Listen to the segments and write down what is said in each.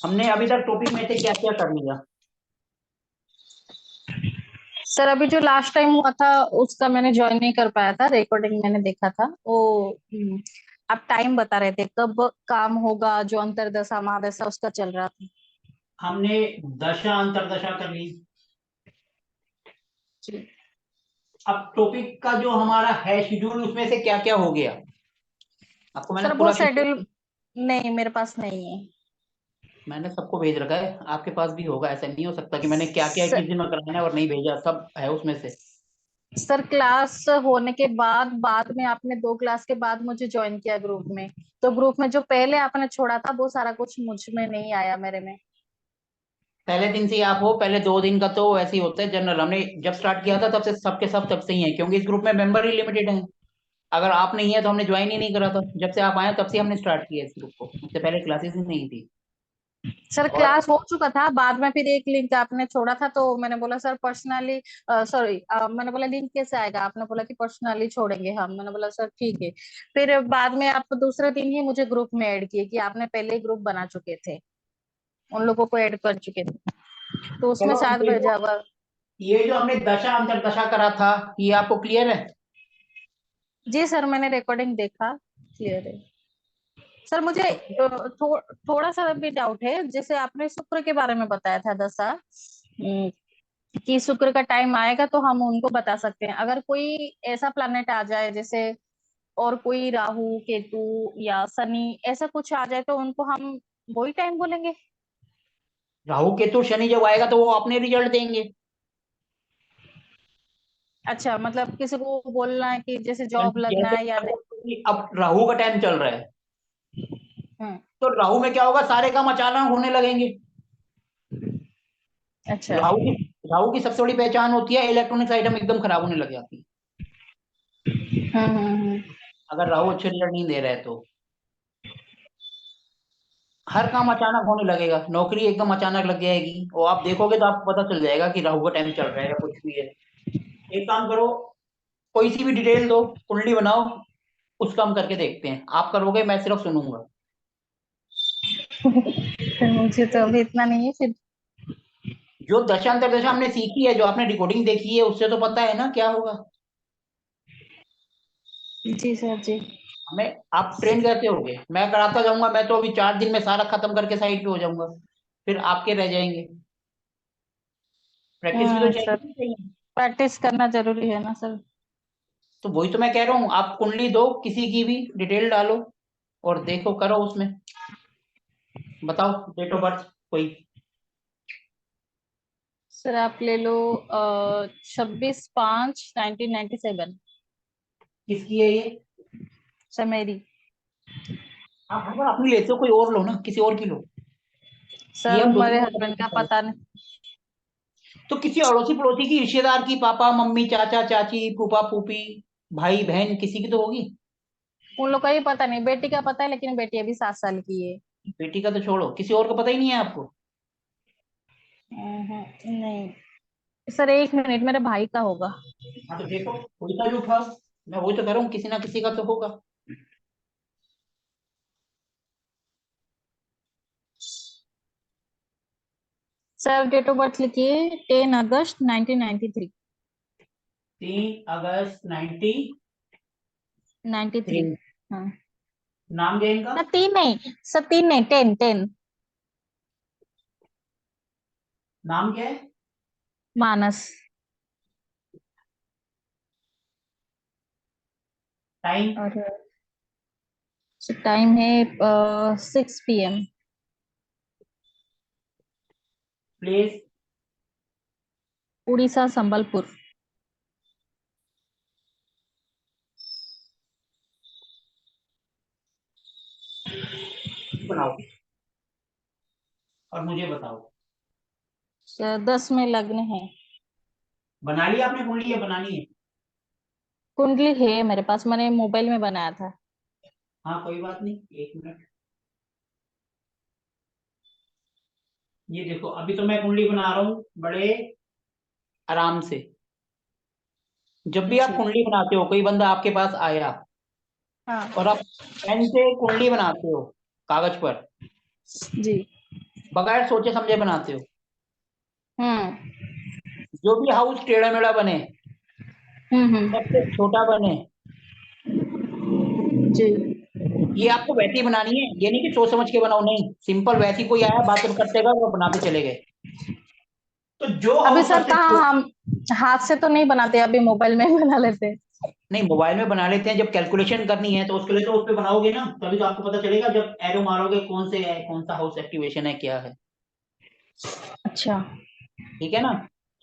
हमने अभी तक टॉपिक में से क्या क्या कर लिया? सर अभी जो लास्ट टाइम हुआ था उसका मैंने ज्वाइन नहीं कर पाया था। रिकॉर्डिंग मैंने देखा था वो। आप टाइम बता रहे थे कब काम होगा, जो अंतरदशा महादशा उसका चल रहा था। हमने दशा अंतरदशा कर ली। जी। अब टॉपिक का जो हमारा है शेड्यूल, उसमें से क्या क्या हो गया? आपको मैंने सर वो पूरा शेड्यूल शेड्यूल नहीं, मेरे पास नहीं है। मैंने सबको भेज रखा है, आपके पास भी होगा। ऐसा नहीं हो सकता कि मैंने क्या क्या सर, किस दिन में कराना है और नहीं भेजा, सब है उसमें से। सर क्लास होने के बाद में आपने 2 क्लास के बाद मुझे ज्वाइन किया ग्रुप में। तो ग्रुप में जो पहले आपने छोड़ा था वो सारा कुछ मुझ में नहीं आया, मेरे में। पहले दिन से ही आप हो, पहले 2 दिन का तो ऐसे ही होता है जनरल। हमने जब स्टार्ट किया था तब से सबके सब तब से ही है, क्योंकि इस ग्रुप में मेंबर ही लिमिटेड हैं। अगर आप नहीं है तो हमने ज्वाइन ही नहीं करा था। जब से आप आए तब से हमने स्टार्ट किया इस ग्रुप को, उससे पहले क्लासेस ही नहीं थी। सर और क्लास हो चुका था, बाद में फिर एक लिंक आपने छोड़ा था तो मैंने बोला सर पर्सनली, सॉरी, मैंने बोला लिंक कैसे आएगा, आपने बोला कि पर्सनली छोड़ेंगे हम। मैंने बोला सर ठीक है। फिर बाद में आप दूसरे दिन ही मुझे ग्रुप में ऐड किए कि आपने पहले ही ग्रुप बना चुके थे, उन लोगों को ऐड कर चुके थे, तो उसमें चलो, शायद भेजा हुआ। ये जो हमने दशा अंतरदशा करा था, ये आपको क्लियर है? जी सर, मैंने रिकॉर्डिंग देखा, क्लियर है। सर मुझे तो थोड़ा सा भी डाउट है। जैसे आपने शुक्र के बारे में बताया था दशा, कि शुक्र का टाइम आएगा तो हम उनको बता सकते हैं। अगर कोई ऐसा प्लैनेट आ जाए जैसे, और कोई राहु केतु या शनि ऐसा कुछ आ जाए तो उनको हम वही टाइम बोलेंगे। राहु केतु शनि जब आएगा तो वो अपने रिजल्ट देंगे। अच्छा, मतलब किसी को बोलना है कि जैसे जॉब लगना जैसे है या नहीं। अब राहु का टाइम चल रहा है, हम्म। तो राहु में क्या होगा, सारे काम अचानक होने लगेंगे। अच्छा। राहु की राहु की सबसे बड़ी पहचान होती है इलेक्ट्रॉनिक्स आइटम एकदम खराब होने लग जाती है, हम्म। अगर राहु अच्छे रिजल्ट नहीं दे रहा है तो। हर काम अचानक होने लगेगा, नौकरी एकदम अचानक लग जाएगी, और आप देखोगे तो आपको पता चल जाएगा कि राहु का टाइम चल रहा है या कुछ भी है। एक काम करो, कोई सी भी डिटेल दो, कुंडली बनाओ, उस काम करके देखते हैं। आप करोगे, मैं सिर्फ सुनूंगा। फिर मुझे तो अभी इतना नहीं है फिर। जो दशांतर दशा हमने सीखी है, जो आपने रिकॉर्डिंग देखी है, उससे तो पता है ना क्या होगा। जी सर जी। हमें आप ट्रेन कैसे होगे? मैं कराता जाऊंगा, मैं तो अभी 4 दिन में सारा खत्म करके साइड पे हो जाऊंगा, फिर आपके रह जाएंगे। प्रैक्टिस भी तो सर, चाहिए, चाहिए। प्रैक्टिस करना जरूरी है ना सर। तो वही तो मैं कह रहा हूँ, आप कुंडली दो, किसी की भी डिटेल डालो और देखो, करो उसमें। बताओ डेट ऑफ बर्थ कोई। सर आप ले लो 26/5/1997। किसकी है ये? सर मेरी। आप हर बार अपनी लेते हो, कोई और लो ना, किसी और की लो। ये सर हम दो मेरे तीन बार हस्बैंड का करते हैं। पता नहीं। तो किसी अड़ोसी पड़ोसी की, रिश्तेदार की, पापा मम्मी चाचा चाची फूफा फूफी, भाई बहन, किसी की तो होगी। उन लोग का ही पता नहीं, बेटी का पता है लेकिन बेटी अभी 7 साल की है। बेटी का तो छोड़ो, किसी और का पता ही नहीं है आपको? नहीं सर, 1 मिनट, मेरे भाई का होगा। हाँ तो देखो, कोई सा भी उठाओ। मैं वही तो कह रहा हूँ, किसी ना किसी का तो होगा। सर डेट ऑफ बर्थ लिखिए, 10 अगस्त 1993। 3 अगस्त 93। 93। हाँ। नाम क्या है इनका? ना तीन नहीं सर, तीन नहीं, 10 10। नाम क्या है? मानस। टाइम? और टाइम है 6 PM। प्लेस? उड़ीसा संबलपुर। बनाओ और मुझे बताओ। सर 10 में लग्न है। बना लिया आपने कुंडली या बनानी है? कुंडली है मेरे पास, मैंने मोबाइल में बनाया था। हाँ कोई बात नहीं, 1 मिनट। ये देखो, अभी तो मैं कुंडली बना रहा हूँ बड़े आराम से। जब भी आप जी। कुंडली बनाते हो, कोई बंदा आपके पास आया हाँ। और आप पेन से कुंडली बनाते हो कागज पर, जी। बगैर सोचे समझे बनाते हो। हम्म जो भी हाउस टेढ़ा मेढ़ा बने, सबसे हम्म। छोटा बने, जी। ये आपको वैसी बनानी है। ये नहीं कि सोच समझ के बनाओ, नहीं, सिंपल वैसी कोई आया बात करते गए और बनाते चले गए। तो जो अभी हाउस सर सबसे कहाँ हम हाथ से तो नहीं बनाते, अभी मोबाइल में ही बना लेते हैं। नहीं, मोबाइल में बना लेते हैं। जब कैलकुलेशन करनी है तो उसके लिए तो उस पे बनाओगे ना, तभी तो आपको पता चलेगा। जब एरो मारोगे कौन से है, कौन सा हाउस एक्टिवेशन है, क्या है। अच्छा। ठीक है ना।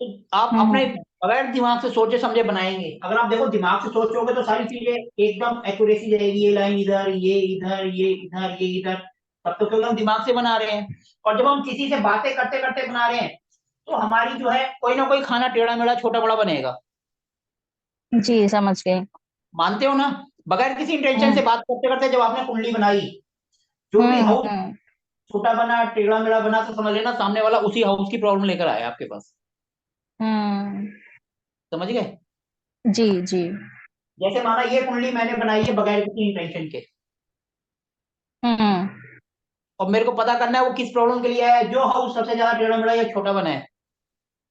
तो आप अपने हम्म। बगैर दिमाग से सोचे समझे बनाएंगे। अगर आप देखो दिमाग से सोचोगे तो सारी चीजें एकदम एक्यूरेसी जाएगी। ये लाइन इधर, ये इधर, ये इधर, ये इधर। तब तो क्योंकि हम दिमाग से बना रहे हैं। और जब हम किसी से बातें करते करते बना रहे हैं, तो हमारी जो है कोई ना कोई खाना टेढ़ा मेढ़ा छोटा बड़ा बनेगा। जी समझ गए। मानते हो ना। बगैर किसी इंटेंशन से हम्म बात करते करते जब आपने कुंडली बनाई, जो भी हाउस हम्म। छोटा बना टेढ़ा मेढ़ा बना, तो समझ लेना सामने वाला उसी हाउस की प्रॉब्लम लेकर आया आपके पास। हम्म। समझ गए। जी जी। जैसे माना ये कुंडली मैंने बनाई है बगैर किसी इंटेंशन के, हम्म और मेरे को पता करना है वो किस प्रॉब्लम के लिए आया है। जो हाउस सबसे ज्यादा टेढ़ा मेढ़ा या छोटा बना है,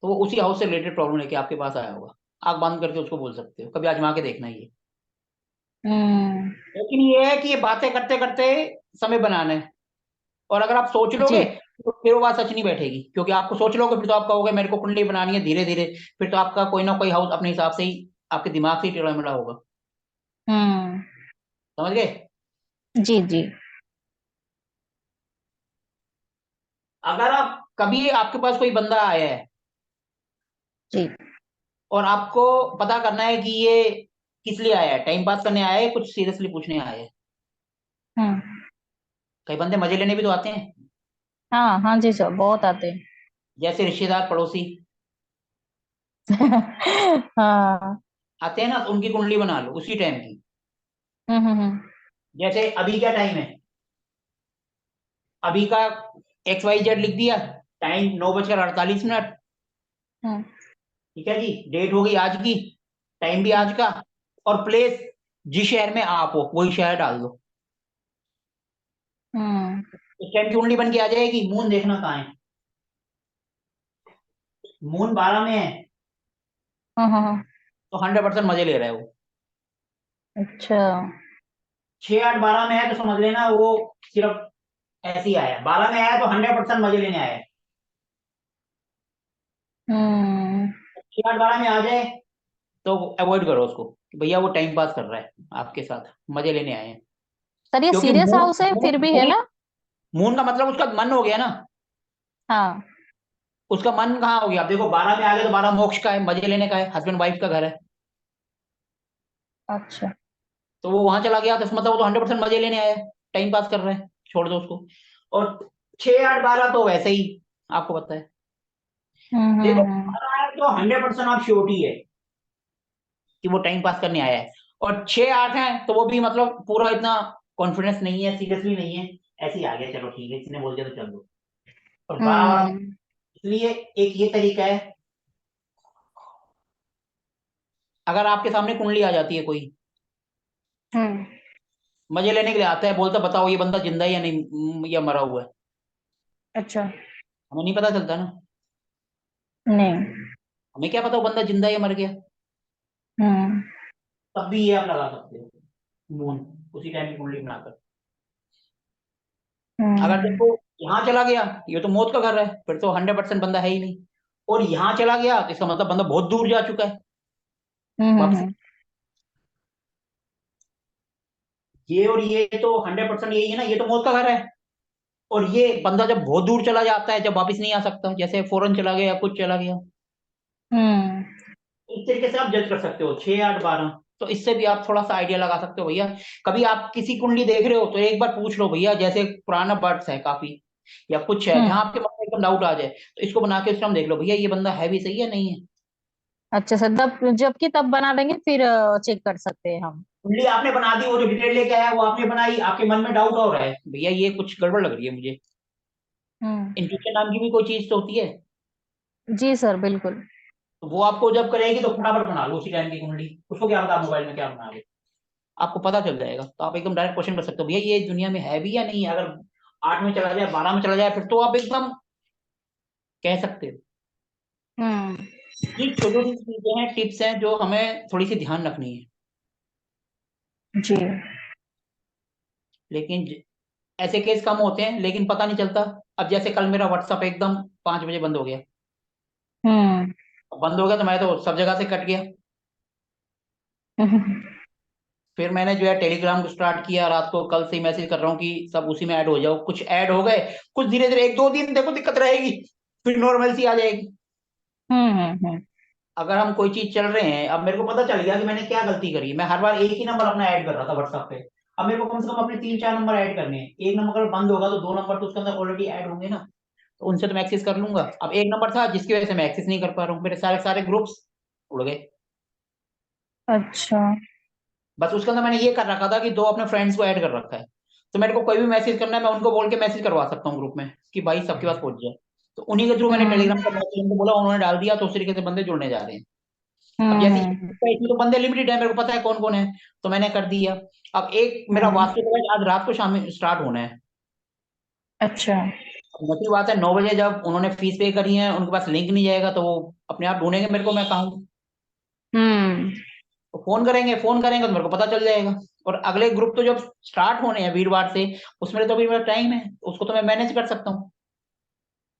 तो वो उसी हाउस से रिलेटेड प्रॉब्लम लेके आपके पास आया होगा। आंख बंद करके उसको बोल सकते हो, कभी आजमा के देखना ये। हम्म। लेकिन ये है कि ये बातें करते करते समय बनाना है। और अगर आप सोच लोगे, जी। तो फिर वो बात सच नहीं बैठेगी। क्योंकि आपको सोच लोगे फिर तो आप कहोगे मेरे को कुंडली बनानी है धीरे धीरे। फिर तो आपका कोई ना कोई हाउस अपने हिसाब से ही आपके दिमाग से ही टेढ़ा मेढ़ा होगा। हम्म। समझ गए। जी जी। अगर आप कभी आपके पास कोई बंदा आया है जी। और आपको पता करना है कि ये किस लिए आया है, टाइम पास करने आया है, कुछ सीरियसली पूछने आया है। हम्म। कई बंदे मजे लेने भी तो आते हैं। हाँ हाँ जी सर, बहुत आते हैं। जैसे रिश्तेदार पड़ोसी हाँ। आते हैं ना, तो उनकी कुंडली बना लो उसी टाइम की। हम्म। जैसे अभी क्या टाइम है, अभी का XYZ लिख दिया। टाइम 9:48। हम्म ठीक है जी, डेट हो गई आज की, टाइम भी आज का, और प्लेस जिस शहर में आप हो वही शहर डाल दो। हम्म उस टाइम की कुंडली बन के आ जाएगी। मून देखना कहाँ है। मून 12 में है, हाँ। तो 100% मजे ले रहा है वो। अच्छा। 6, 8, 12 में है तो समझ लेना वो सिर्फ ऐसे ही आया है। 12 में आया तो 100% मजे लेने आया है। हम्म। 6, 8, 12 में आ जाए तो अवॉइड करो उसको, कि भैया वो टाइम पास कर रहा है आपके साथ, मजे लेने आए हैं। सर ये क्योंकि सीरियस मून हाउस है मून फिर भी है नहीं, ना? मून का मतलब उसका मन हो गया ना। हाँ। उसका मन कहाँ हो गया। आप देखो 12 में आ गए तो 12 मोक्ष का है, मजे लेने का है, हस्बैंड वाइफ का घर है। अच्छा। तो वो वहां चला गया तो इसका मतलब वो तो 100% मजे लेने आया है, टाइम पास कर रहे हैं, छोड़ दो उसको। और 6, 8, 12 तो वैसे ही आपको पता है। देखो हम्म। 12 आया तो 100% आप श्योरिटी है कि वो टाइम पास करने आया है। और 6, 8 है तो वो भी मतलब पूरा इतना कॉन्फिडेंस नहीं है, सीरियसली नहीं है, ऐसे ही आ गया, चलो ठीक है किसी ने बोल दिया तो चल दो। और 12 हम्म इसलिए एक ये तरीका है। अगर आपके सामने कुंडली आ जाती है कोई, हम्म। मजे लेने के लिए आता है, बोलता बताओ ये बंदा जिंदा है या नहीं, या मरा हुआ है, अच्छा। हमें नहीं पता चलता ना। नहीं। हमें क्या पता वो बंदा जिंदा है या मर गया। हम्म तब भी ये आप लगा सकते हो, मून उसी टाइम की कुंडली बनाकर। अगर हम्म देखो यहाँ चला गया, ये तो मौत का घर है, फिर तो 100% बंदा है ही नहीं। और यहाँ चला गया तो इसका मतलब बंदा बहुत दूर जा चुका है, वापसी। हम्म। ये और ये तो 100% यही है ना, ये तो मौत का घर है। और ये बंदा जब बहुत दूर चला जाता है, जब वापस नहीं आ सकता, जैसे फॉरेन चला गया या कुछ चला गया, हम्म। इस तरीके से आप जज कर सकते हो 6, 8, 12। तो इससे भी आप थोड़ा सा आइडिया लगा सकते हो भैया। कभी आप किसी कुंडली देख रहे हो तो एक बार पूछ लो भैया, जैसे पुराना बर्ड्स है काफी या कुछ है हम्म। जहां आपके मन में एकदम डाउट आ जाए, तो इसको बना के उस टाइम देख लो भैया ये बंदा है भी सही या नहीं है। अच्छा सर, तब जबकि तब बना देंगे फिर चेक कर सकते हैं हम। कुंडली आपने बना दी, वो जो डिटेल लेके आया वो आपने बनाई, आपके मन में डाउट हो रहा है भैया ये कुछ गड़बड़ लग रही है मुझे। हम्म। इंट्यूशन नाम की भी कोई चीज तो होती है। जी सर बिल्कुल। तो वो आपको जब करेगी तो फटाफट बना लो उसी टाइम की कुंडली। उसको क्या पता मोबाइल में क्या बना लो, आपको पता चल जाएगा। तो आप एकदम डायरेक्ट क्वेश्चन कर सकते हो भैया ये दुनिया में है भी या नहीं है। अगर 8 में चला जाए, 12 में चला जाए, फिर तो आप एकदम कह सकते हो। हम्म। ये छोटी छोटी चीजें हैं, टिप्स हैं जो हमें थोड़ी सी ध्यान रखनी है। जी। लेकिन ऐसे केस कम होते हैं, लेकिन पता नहीं चलता। अब जैसे कल मेरा व्हाट्सअप एकदम 5 बजे बंद हो गया। हम्म। अब बंद हो गया तो मैं तो सब जगह से कट गया। हम्म। फिर मैंने जो है टेलीग्राम को स्टार्ट किया, रात को कल से ही मैसेज कर रहा हूँ कि सब उसी में ऐड हो जाओ। कुछ ऐड हो गए, कुछ धीरे धीरे 1 2 दिन देखो दिक्कत रहेगी, फिर नॉर्मल सी आ जाएगी। हम्म। अगर हम कोई चीज चल रहे हैं, अब मेरे को पता चल गया कि मैंने क्या गलती करी। मैं हर बार एक ही नंबर अपना ऐड कर रहा था व्हाट्सएप पे। अब मेरे को कम से कम अपने 3 4 नंबर ऐड करने हैं। एक नंबर अगर बंद होगा तो 2 नंबर तो उसके अंदर ऑलरेडी ऐड होंगे ना, तो उनसे तो मैं एक्सेस कर लूंगा। अब एक नंबर था जिसकी वजह से मैं एक्सेस नहीं कर पा रहा हूँ, मेरे सारे सारे ग्रुप्स उड़ गए। अच्छा। बस उसके अंदर मैंने ये कर रखा था कि 2 अपने फ्रेंड्स को ऐड कर रखा है, तो मेरे को कोई भी मैसेज करना है मैं उनको बोल के मैसेज करवा सकता हूँ ग्रुप में कि भाई सबके पास पहुंच जाए। तो उन्हीं के थ्रू मैंने हम्म। टेलीग्राम का मैसेज उनको बोला, उन्होंने डाल दिया, तो उस तरीके से बंदे जुड़ने जा रहे हैं। अब जैसे हम्म। इसमें तो बंदे लिमिटेड है, मेरे को पता है कौन कौन है, तो मैंने कर दिया। अब एक मेरा हम्म। वास्तविक आज रात को शाम में स्टार्ट होना है। अच्छा। मुझे बात है 9 बजे जब उन्होंने फीस पे करी है, उनके पास लिंक नहीं जाएगा तो वो अपने आप ढूंढेंगे मेरे को, मैं कहूँ हम्म। तो फोन करेंगे, फोन करेंगे तो मेरे को पता चल जाएगा। और अगले ग्रुप तो जब स्टार्ट होने हैं वीरवार से, उसमें तो अभी मेरा टाइम है, उसको तो मैं मैनेज कर सकता हूँ।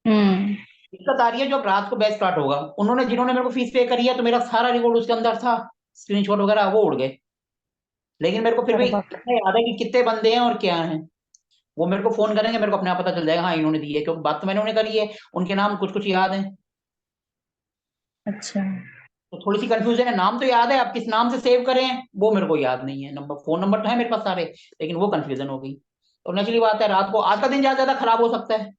हम्म। दिक्कत आ रही है जो अब रात को बैच स्टार्ट होगा, उन्होंने जिन्होंने मेरे को फीस पे करी है तो मेरा सारा रिकॉर्ड उसके अंदर था, स्क्रीनशॉट वगैरह वो उड़ गए। लेकिन मेरे को फिर भी अरे बाप रे। इतना याद है कि कितने बंदे हैं और क्या हैं। वो मेरे को फोन करेंगे, मेरे को अपने आप पता चल जाएगा हाँ इन्होंने दी है, क्योंकि बात तो मैंने उन्हें करी है। उनके नाम कुछ कुछ याद है। अच्छा। तो थोड़ी सी कंफ्यूजन है, नाम तो याद है, अब किस नाम से सेव करें वो मेरे को याद नहीं है। नंबर, फोन नंबर तो है मेरे पास सारे, लेकिन वो कंफ्यूजन हो गई। तो नेचुरली बात है, रात को आज का दिन ज्यादा ज्यादा खराब हो सकता है।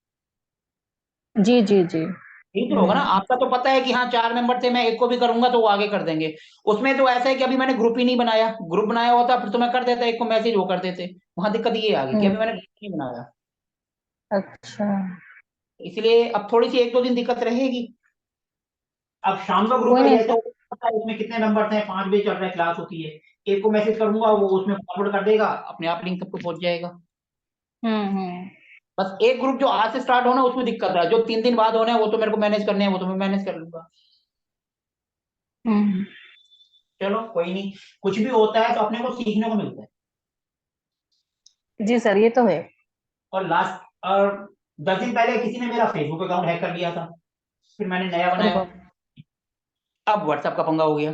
जी जी जी। यही तो होगा ना, आपका तो पता है कि हाँ 4 मेंबर थे, मैं एक को भी करूंगा तो वो आगे कर देंगे। उसमें तो ऐसा है कि अभी मैंने ग्रुप ही नहीं बनाया, ग्रुप बनाया होता फिर तो मैं कर देता, एक को मैसेज वो कर देते। वहां दिक्कत ये आ गई कि हम्म। अभी मैंने ग्रुप नहीं बनाया। अच्छा। इसलिए अब थोड़ी सी 1 2 दिन दिक्कत रहेगी। अब शाम का ग्रुप कोई है नहीं जैसे, सर। पता है उसमें कितने नंबर हैं, 5 बजे चल रहा है, क्लास होती है। एक को मैसेज करूंगा वो उसमें फॉरवर्ड कर देगा, अपने आप लिंक सबको पहुंच जाएगा। हम्म। बस एक ग्रुप जो आज से स्टार्ट होना है उसमें दिक्कत है, जो 3 दिन बाद होना है वो तो मेरे को मैनेज करने हैं, वो तो मैं मैनेज कर लूंगा। हम्म। चलो कोई नहीं, कुछ भी होता है तो अपने को सीखने को मिलता है। जी सर, ये तो है। और लास्ट और 10 दिन पहले किसी ने मेरा फेसबुक अकाउंट हैक कर लिया था, फिर मैंने नया अरे बनाया। बाप। अब व्हाट्सएप का पंगा हो गया।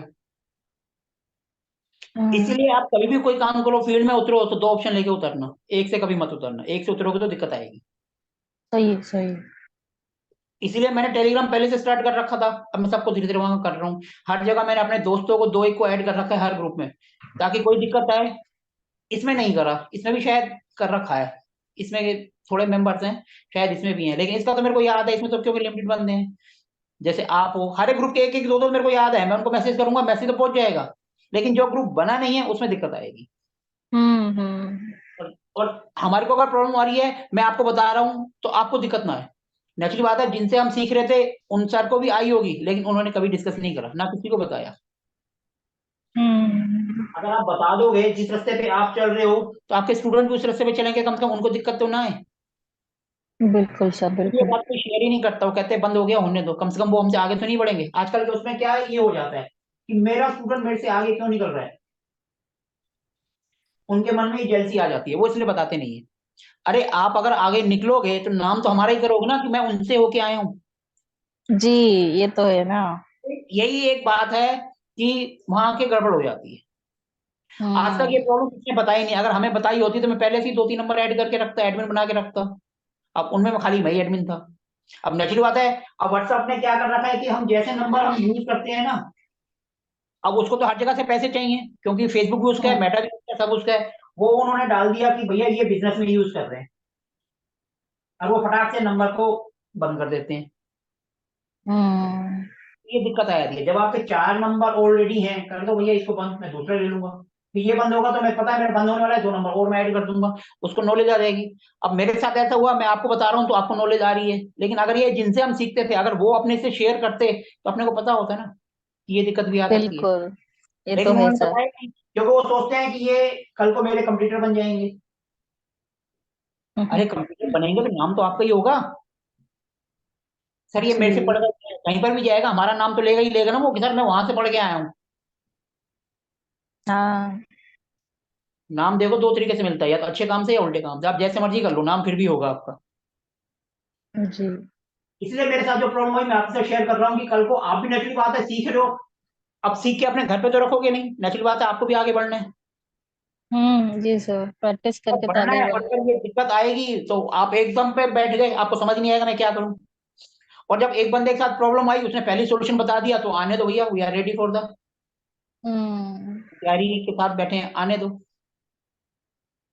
हम्म। इसीलिए आप कभी भी कोई काम करो, फील्ड में उतरो तो 2 ऑप्शन लेके उतरना, एक से कभी मत उतरना, एक से उतरोगे तो दिक्कत आएगी। सही सही। इसीलिए मैंने टेलीग्राम पहले से स्टार्ट कर रखा था, अब मैं सबको धीरे धीरे वहां कर रहा हूँ। हर जगह मैंने अपने दोस्तों को 2 1 को ऐड कर रखा है हर ग्रुप में, ताकि कोई दिक्कत आए। इसमें नहीं करा, इसमें भी शायद कर रखा है। इसमें थोड़े मेंबर्स हैं, शायद इसमें भी हैं, लेकिन इसका तो मेरे को याद है, इसमें तो क्योंकि लिमिटेड बंदे हैं। जैसे आप हो, हर एक ग्रुप के एक एक दो दो मेरे को याद है, मैं उनको मैसेज करूंगा, मैसेज तो पहुंच जाएगा। लेकिन जो ग्रुप बना नहीं है उसमें दिक्कत आएगी। हम्म। और हमारे को अगर प्रॉब्लम आ रही है, मैं आपको बता रहा हूँ तो आपको दिक्कत ना है। नेचुरल बात है, जिनसे हम सीख रहे थे उन सर को भी आई होगी, लेकिन उन्होंने कभी डिस्कस नहीं करा, ना किसी को बताया। हम्म। अगर आप बता दोगे जिस रास्ते पे आप चल रहे हो, तो आपके स्टूडेंट भी उस रास्ते पे चलेंगे, कम से कम उनको दिक्कत तो ना है। बिल्कुल सर, ये बिल्कुल। बात कोई शेयर ही नहीं करता, वो कहते हैं बंद हो गया होने दो, कम से कम वो हमसे आगे तो नहीं बढ़ेंगे। आजकल के उसमें क्या है, ये हो जाता है कि मेरा स्टूडेंट मेरे से आगे क्यों निकल रहा है, उनके मन में ही जेलसी आ जाती है, वो इसलिए बताते नहीं है। अरे आप अगर आगे निकलोगे तो नाम तो हमारा ही करोगे ना कि मैं उनसे होके आया हूँ। जी, ये तो है ना। यही एक बात है कि वहां के गड़बड़ हो जाती है। आज तक ये हम्म। प्रॉब्लम किसी ने बताई नहीं, अगर हमें बताई होती तो मैं पहले से ही 2 3 नंबर ऐड करके रखता, एडमिन बना के रखता। अब उनमें मैं खाली वही एडमिन था। अब नेचुरल बात है, अब व्हाट्सएप ने क्या कर रखा है कि हम जैसे नंबर हम यूज करते हैं ना, अब उसको तो हर जगह से पैसे चाहिए, क्योंकि फेसबुक भी उसका है, हम्म। मेटा भी उसका है, सब उसका है। वो उन्होंने डाल दिया कि भैया ये बिजनेस में यूज कर रहे हैं, और वो फटाक से नंबर को बंद कर देते हैं। हम्म। ये दिक्कत आ जाती है, जब आपके 4 नंबर ऑलरेडी हैं, कर दो भैया इसको बंद, मैं दूसरा ले लूंगा। फिर ये बंद होगा तो मैं पता है मेरा बंद होने वाला है, 2 नंबर और मैं ऐड कर दूंगा, उसको नॉलेज आ जाएगी। अब मेरे साथ ऐसा हुआ, मैं आपको बता रहा हूँ तो आपको नॉलेज आ रही है, लेकिन अगर ये जिनसे हम सीखते थे अगर वो अपने से शेयर करते तो अपने को पता होता ना कि ये दिक्कत भी आ सकती है। बिल्कुल, ये तो लेकिन है उन्होंने सर। बताया नहीं, क्योंकि वो सोचते हैं कि ये कल को मेरे कंप्यूटर बन जाएंगे। अरे कंप्यूटर बनेंगे तो नाम तो आपका ही होगा। सर ये मेरे से पढ़ जी। कर कहीं पर भी जाएगा हमारा नाम तो लेगा ही लेगा ना वो, कि सर मैं वहां से पढ़ के आया हूँ। हाँ नाम देखो दो तरीके से मिलता है, या तो अच्छे काम से या उल्टे काम से, आप जैसे मर्जी कर लो नाम फिर भी होगा आपका। जी। इसलिए मेरे साथ जो प्रॉब्लम हुई मैं आपसे शेयर कर रहा हूँ कि कल को आप भी नेचुरल बात है सीख रहे हो, अब सीख के अपने घर पे तो रखोगे नहीं, नेचुरल बात है आपको भी आगे बढ़ना है। जी सर, प्रैक्टिस और करके तो बढ़ना आगे ही है, और बढ़ना। अगर ये दिक्कत आएगी तो आप एकदम पे बैठ गए, आपको समझ नहीं आएगा मैं क्या करूं। और जब एक बंदे के साथ प्रॉब्लम आई उसने पहले सोल्यूशन बता दिया तो आने दो भैया, we are ready for the hmm. तैयारी के साथ बैठे हैं, आने दो।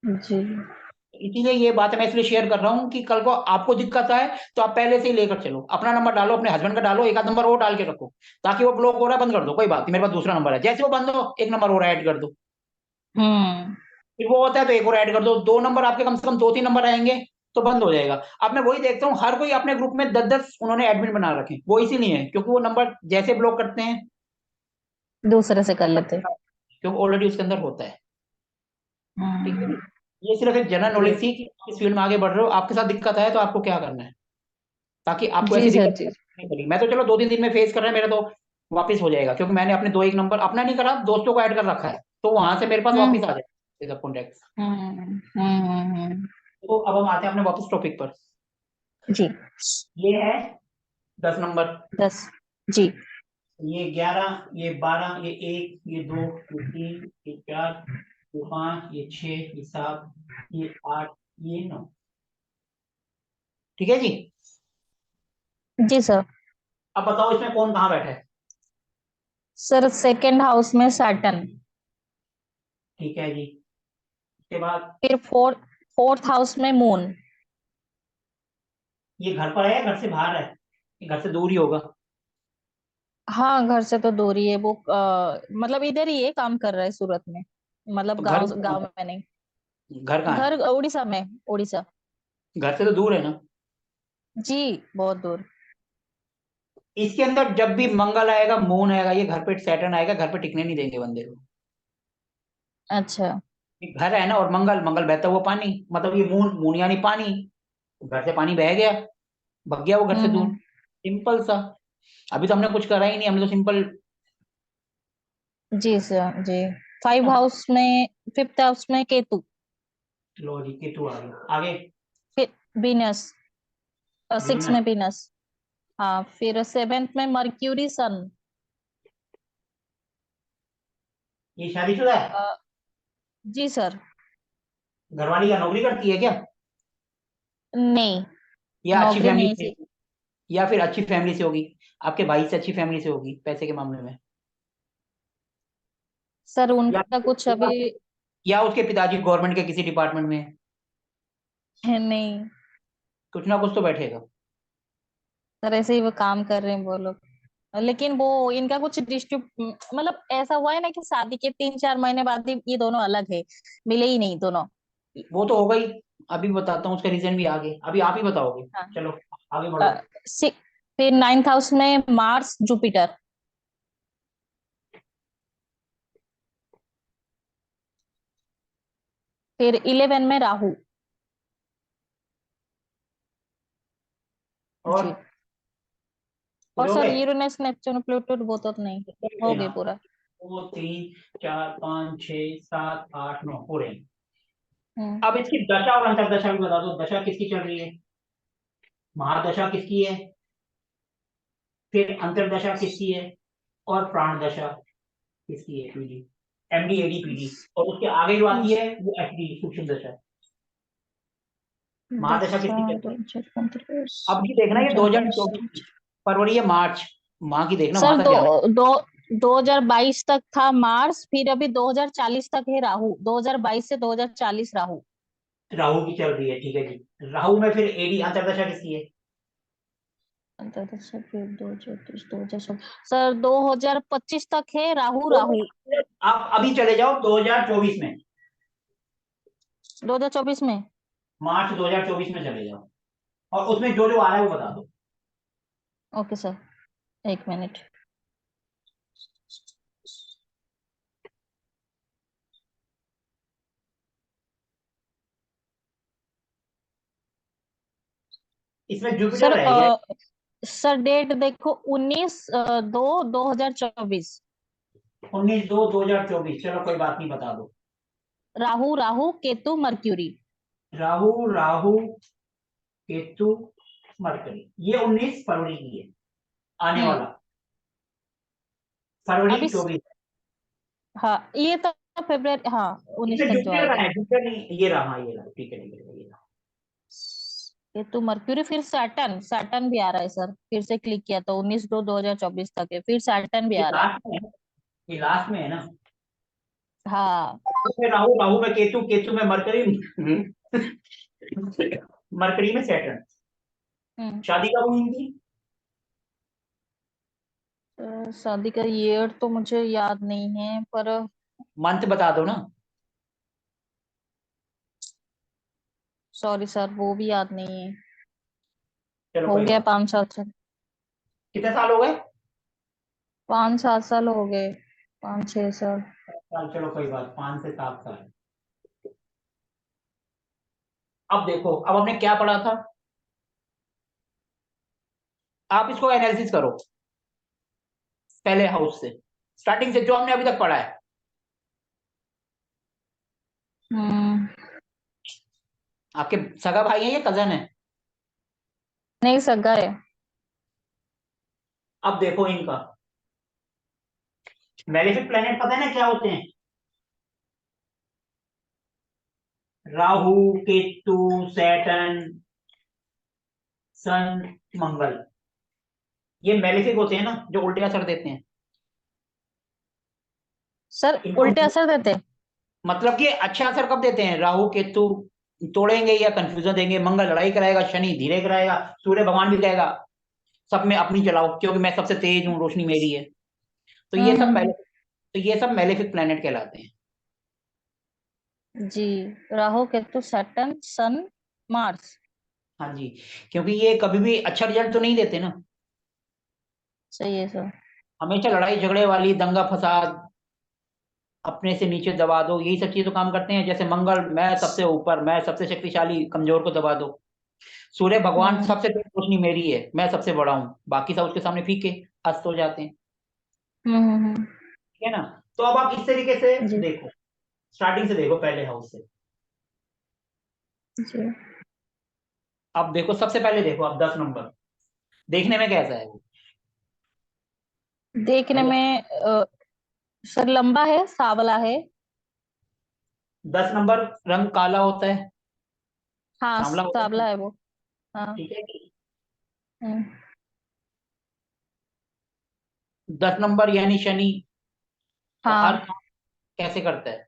जी। इसीलिए ये बात मैं इसलिए शेयर कर रहा हूँ कि कल को आपको दिक्कत आए तो आप पहले से ही लेकर चलो, अपना नंबर डालो, अपने हस्बैंड का डालो, एक आध नंबर और डाल के रखो, ताकि वो ब्लॉक हो रहा है बंद कर दो, कोई बात नहीं, मेरे पास दूसरा नंबर है, जैसे वो बंद हो एक नंबर और ऐड कर दो। हम्म। फिर वो होता है तो एक और ऐड कर दो, दो नंबर आपके कम से कम दो तीन नंबर आएंगे तो बंद हो जाएगा। अब मैं वही देखता हूँ हर कोई अपने ग्रुप में 10-10 उन्होंने एडमिन बना रखे, वो इसीलिए है क्योंकि वो नंबर जैसे ब्लॉक करते हैं दूसरे से कर लेते। क्योंकि ऑलरेडी उसके अंदर होता है। ठीक है हम्म। जी। ये सिर्फ एक जनरल जी। नॉलेज थी कि आप इस फील्ड में आगे बढ़ रहे हो, आपके साथ दिक्कत आए तो आपको क्या करना है, ताकि आपको जी ऐसी सर। दिक्कत जी। नहीं पड़ी। मैं तो चलो 2-3 दिन में फेस कर रहा है, मेरा तो वापस हो जाएगा क्योंकि मैंने अपने दो एक नंबर अपना नहीं करा, दोस्तों को ऐड कर रखा है, तो वहां से मेरे पास वापस हम्म। आ जाएगा कॉन्टेक्ट। हम्म। तो अब हम आते हैं अपने वापस टॉपिक पर। जी। ये है 10 नंबर, 10। जी। ये 11, ये 12, ये 1, ये 2, ये 3, ये 4, ये 5, ये 6, ये 7, ये 8, ये 9। ठीक है जी। जी सर। अब बताओ इसमें कौन कहाँ बैठा है। सर सेकंड हाउस में सैटर्न। ठीक है जी। उसके बाद फिर फोर्थ हाउस में मून। ये घर पर है या घर से बाहर है, ये घर से दूर ही होगा। हाँ, घर से तो दूर ही है वो, मतलब इधर ही है, काम कर रहा है सूरत में। मतलब तो घर गांव कहाँ गांव है? में नहीं। घर कहाँ है? घर उड़ीसा में, उड़ीसा। घर से तो दूर है ना। जी, बहुत दूर। इसके अंदर जब भी मंगल आएगा मून आएगा ये घर पे सैटर्न आएगा, घर पे टिकने नहीं देंगे बंदे को। अच्छा। ये घर है ना, और मंगल मंगल बहता हुआ पानी, मतलब ये मून मून यानी पानी, तो घर से पानी बह गया, भग गया वो घर से दूर, हम्म। सिंपल सा। अभी तो हमने कुछ करा ही नहीं, हमने तो सिंपल। जी सर। जी। फाइव हाउस में, फिफ्थ हाउस में केतु। लो जी केतु आ गया आगे। फिर वीनस, सिक्स वीनस। में वीनस। हाँ, फिर सेवेंथ में मर्क्यूरी सन। ये शादीशुदा है? जी सर। घरवाली क्या नौकरी करती है क्या? नहीं, या अच्छी नौकरी फैमिली नहीं से, थी। या फिर अच्छी फैमिली से होगी, आपके भाई से अच्छी फैमिली से होगी पैसे के मामले में। सर या उनका कुछ अभी या उसके पिताजी गवर्नमेंट के किसी डिपार्टमेंट में हैं। है नहीं। कुछ ना कुछ तो बैठेगा। सर ऐसे ही वो काम कर रहे हैं वो लोग। लेकिन वो इनका कुछ डिस्ट्रीब्यूट, मतलब ऐसा हुआ है ना कि शादी के 3-4 महीने बाद ही ये दोनों अलग है, मिले ही नहीं दोनों। वो तो होगा ही, अभी बताता हूँ उसका रीजन भी आगे, अभी आप ही बताओगे। हाँ। चलो आगे बढ़ो। अ, फिर नाइन्थ हाउस में मार्स जुपिटर। फिर 11 में राहु। और जी। पूरे और हो सर गए? यूरेनस नेपच्यून प्लूटो वो तो नहीं। हो गए हाँ, पूरा। 2 3 4 5 6 7 8 9 पूरे। हम्म। अब इसकी दशा और अंतरदशा भी बता दो, दशा किसकी चल रही है, महादशा किसकी है, फिर अंतरदशा किसकी है, और प्राण दशा किसकी है, पीडी, एमडी एडी पीडी, और उसके आगे जो आती है वो एचडी सूक्ष्म दशा। महादशा दशा किसकी चल रही दो है? हजार पंद्रह, अब की देखना दो ये हजार बाईस। 2024 की फरवरी या मार्च, माह की देखना वहां सर तक जाना 2022 तक था मार्स, फिर अभी 2040 तक है राहु, 2022 से 2040 राहु। है। राहु की चल रही है, ठीक है जी, राहु में फिर एडी अंतरदशा किसकी है? अंतरदशा फिर 2030, 2016। सर 2025 तक है राहु तो राहु। आप अभी चले जाओ 2024 में, 2024 में। मार्च 2024 में चले जाओ, और उसमें जो जो आ रहा है वो बता दो। ओके सर, एक मिनट। इसमें जुपिटर सर रह गया। सर डेट देखो 19/2/2024। 19/2/2024, चलो कोई बात नहीं, बता दो। राहु राहु केतु मर्क्यूरी। राहु राहु केतु मरकरी, ये 19 फरवरी की है, आने हम्म। वाला फरवरी अभी 24। हाँ ये तो फेब्रुअरी, हाँ 19 इसमें तक जो जुपिटर आएगा। कहाँ है? जुपिटर नहीं, ये रहा, हाँ ये रहा, ठीक है ठीक है, ये रहा। केतु मर्क्यूरी, फिर सैटर्न, सैटर्न भी आ रहा है सर, फिर से क्लिक किया तो 19/2/2024 तक है, फिर सैटर्न भी ये आ रहा है। लास्ट में है, ये लास्ट में है ना। हाँ। उसमें राहु, राहु में केतु, केतु में मरकरी, मरकरी में सैटर्न। हम्म। शादी कब हुई इनकी? शादी का ईयर तो मुझे याद नहीं है, पर मंथ बता दो ना। सॉरी सर वो भी याद नहीं है। चलो हो कोई गया बात। 5-7 साल। कितने साल हो गए? 5-7 साल हो गए, 5-6 साल। साल, चलो कोई बात, 5 से 7 साल। अब देखो, अब हमने क्या पढ़ा था, आप इसको एनालिसिस करो पहले हाउस से, स्टार्टिंग से जो हमने अभी तक पढ़ा है। हम्म। आपके सगा भाई है या कजन है? नहीं सगा है। अब देखो इनका मेलेफिक प्लेनेट, पता है ना क्या होते हैं? राहु, केतु, सैटर्न, सन, मंगल, ये मेलेफिक होते हैं ना, जो उल्टे असर देते हैं। सर इनको उल्टे असर देते। मतलब कि अच्छा असर कब देते हैं? राहु केतु तोड़ेंगे या कंफ्यूजन देंगे, मंगल लड़ाई कराएगा, शनि धीरे कराएगा, सूर्य भगवान भी कहेगा सब में अपनी चलाओ क्योंकि मैं सबसे तेज हूँ, रोशनी मेरी है। तो ये सब हम्म। तो ये सब मेलेफिक प्लेनेट कहलाते हैं। जी। राहु केतु सैटर्न सन मार्स। हाँ जी, क्योंकि ये कभी भी अच्छा रिजल्ट तो नहीं देते ना, सही है सर। हमेशा लड़ाई झगड़े वाली, दंगा फसाद, अपने से नीचे दबा दो, यही सब चीज तो काम करते हैं। जैसे मंगल, मैं सबसे ऊपर, मैं सबसे शक्तिशाली, कमजोर को दबा दो। सूर्य भगवान, हम्म सबसे तेज रोशनी मेरी है, मैं सबसे बड़ा हूँ, बाकी सब उसके सामने फीके, अस्त हो जाते हैं। हम्म। ठीक है ना? तो अब आप इस तरीके से जी देखो, स्टार्टिंग से देखो, पहले हाउस से। जी। अब देखो, सबसे पहले देखो आप 10 नंबर, देखने में कैसा है वो? देखने मतलब में सर लंबा है, सांवला है। 10 नंबर रंग काला होता है, हाँ सांवला होता है, सांवला है वो। हाँ। ठीक है कि? हम्म। 10 नंबर यानी शनि, हर हाँ काम कैसे करता है?